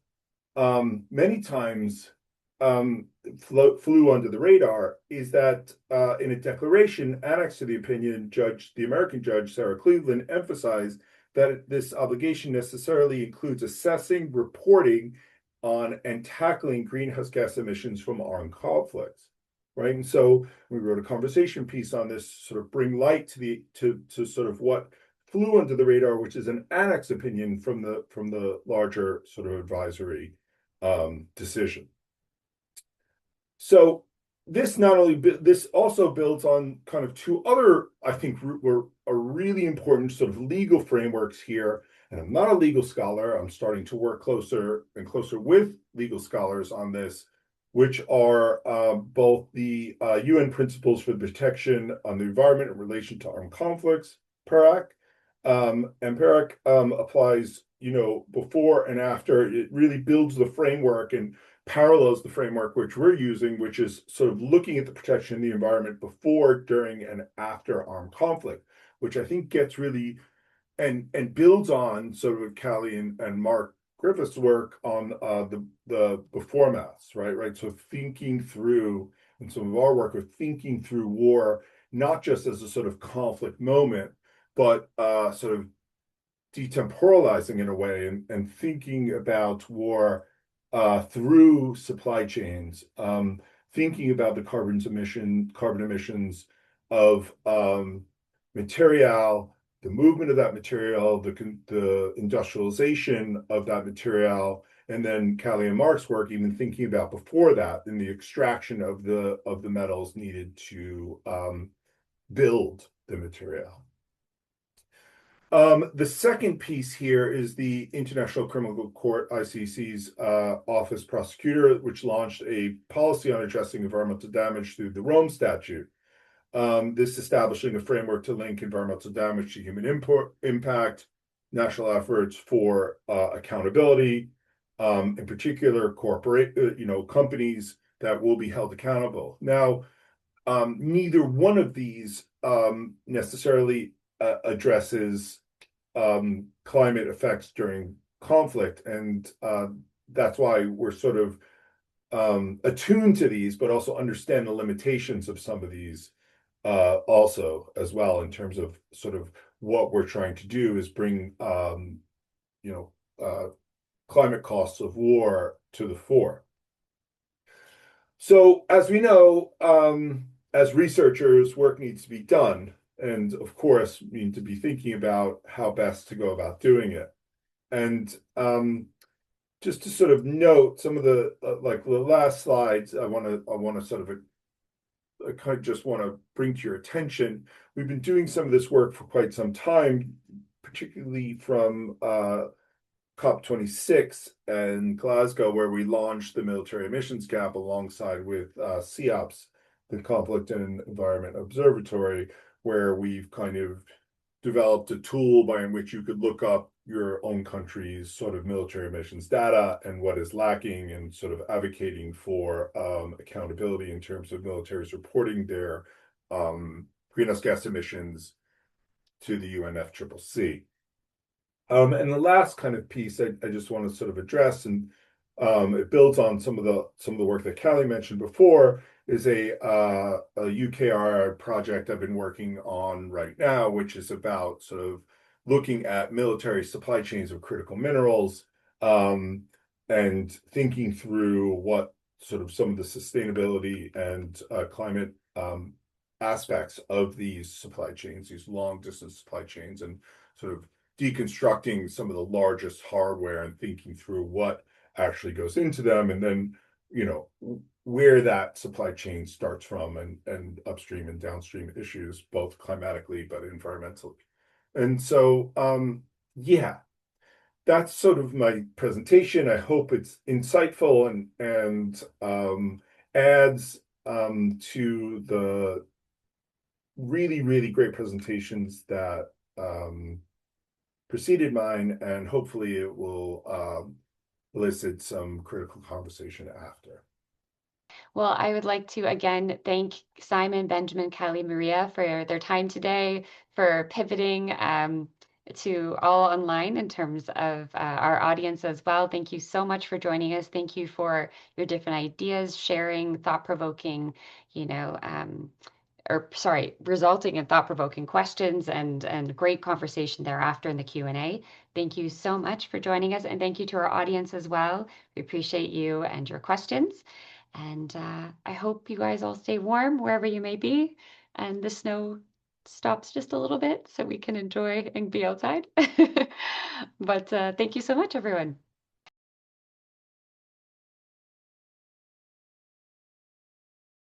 many times flew under the radar is that in a declaration annexed to the opinion, the American judge Sarah Cleveland emphasized that this obligation necessarily includes assessing, reporting on, and tackling greenhouse gas emissions from armed conflicts, right? And so we wrote a conversation piece on this, sort of bring light to sort of what flew under the radar, which is an annex opinion from the larger sort of advisory decision. So this also builds on kind of two other, I think, are really important sort of legal frameworks here. And I'm not a legal scholar. I'm starting to work closer and closer with legal scholars on this, which are both the UN Principles for the Protection on the Environment in Relation to Armed Conflicts, PERAC. And PERAC applies, before and after. It really builds the framework and parallels the framework which we're using, which is sort of looking at the protection of the environment before, during, and after armed conflict, which I think gets really and builds on sort of Callie and Mark Griffith's work on the before maths, right? So thinking through, and some of our work with thinking through war, not just as a sort of conflict moment, but sort of detemporalizing in a way and thinking about war through supply chains, thinking about the carbon emissions of material, the movement of that material, the industrialization of that material, and then Callie and Mark's work even thinking about before that in the extraction of the metals needed to build the material. The second piece here is the International Criminal Court, ICC's office prosecutor, which launched a policy on addressing environmental damage through the Rome Statute. This establishing a framework to link environmental damage to human impact, national efforts for accountability, in particular companies that will be held accountable. Now, neither one of these necessarily addresses climate effects during conflict, and that's why we're sort of attuned to these, but also understand the limitations of some of these also as well, in terms of sort of what we're trying to do is bring climate costs of war to the fore. So as we know, as researchers, work needs to be done. And of course, we need to be thinking about how best to go about doing it. And just to sort of note some of the like the last slides, I want to sort of I kind of just want to bring to your attention. We've been doing some of this work for quite some time, particularly from COP26 in Glasgow, where we launched the military emissions gap alongside with CEOPS, the Conflict and Environment Observatory, where we've kind of developed a tool by which you could look up your own country's sort of military emissions data and what is lacking, and sort of advocating for accountability in terms of militaries reporting their greenhouse gas emissions to the UNFCCC. And the last kind of piece I just want to sort of address, and it builds on some of the work that Callie mentioned before, is a UKR project I've been working on right now, which is about sort of looking at military supply chains of critical minerals, and thinking through what sort of some of the sustainability and climate aspects of these supply chains, these long distance supply chains, and sort of deconstructing some of the largest hardware and thinking through what actually goes into them, and then, you know, where that supply chain starts from, and upstream and downstream issues, both climatically but environmentally. And so, yeah, that's sort of my presentation. I hope it's insightful and adds to the really great presentations that preceded mine, and hopefully it will elicit some critical conversation after. Well, I would like to again thank Simon, Benjamin, Callie, Maria for their time today, for pivoting to all online in terms of our audience as well. Thank you so much for joining us. Thank you for your different ideas, sharing, thought-provoking, resulting in thought-provoking questions and great conversation thereafter in the Q&A. Thank you so much for joining us, and thank you to our audience as well. We appreciate you and your questions. And I hope you guys all stay warm wherever you may be, and the snow stops just a little bit so we can enjoy and be outside. But thank you so much, everyone.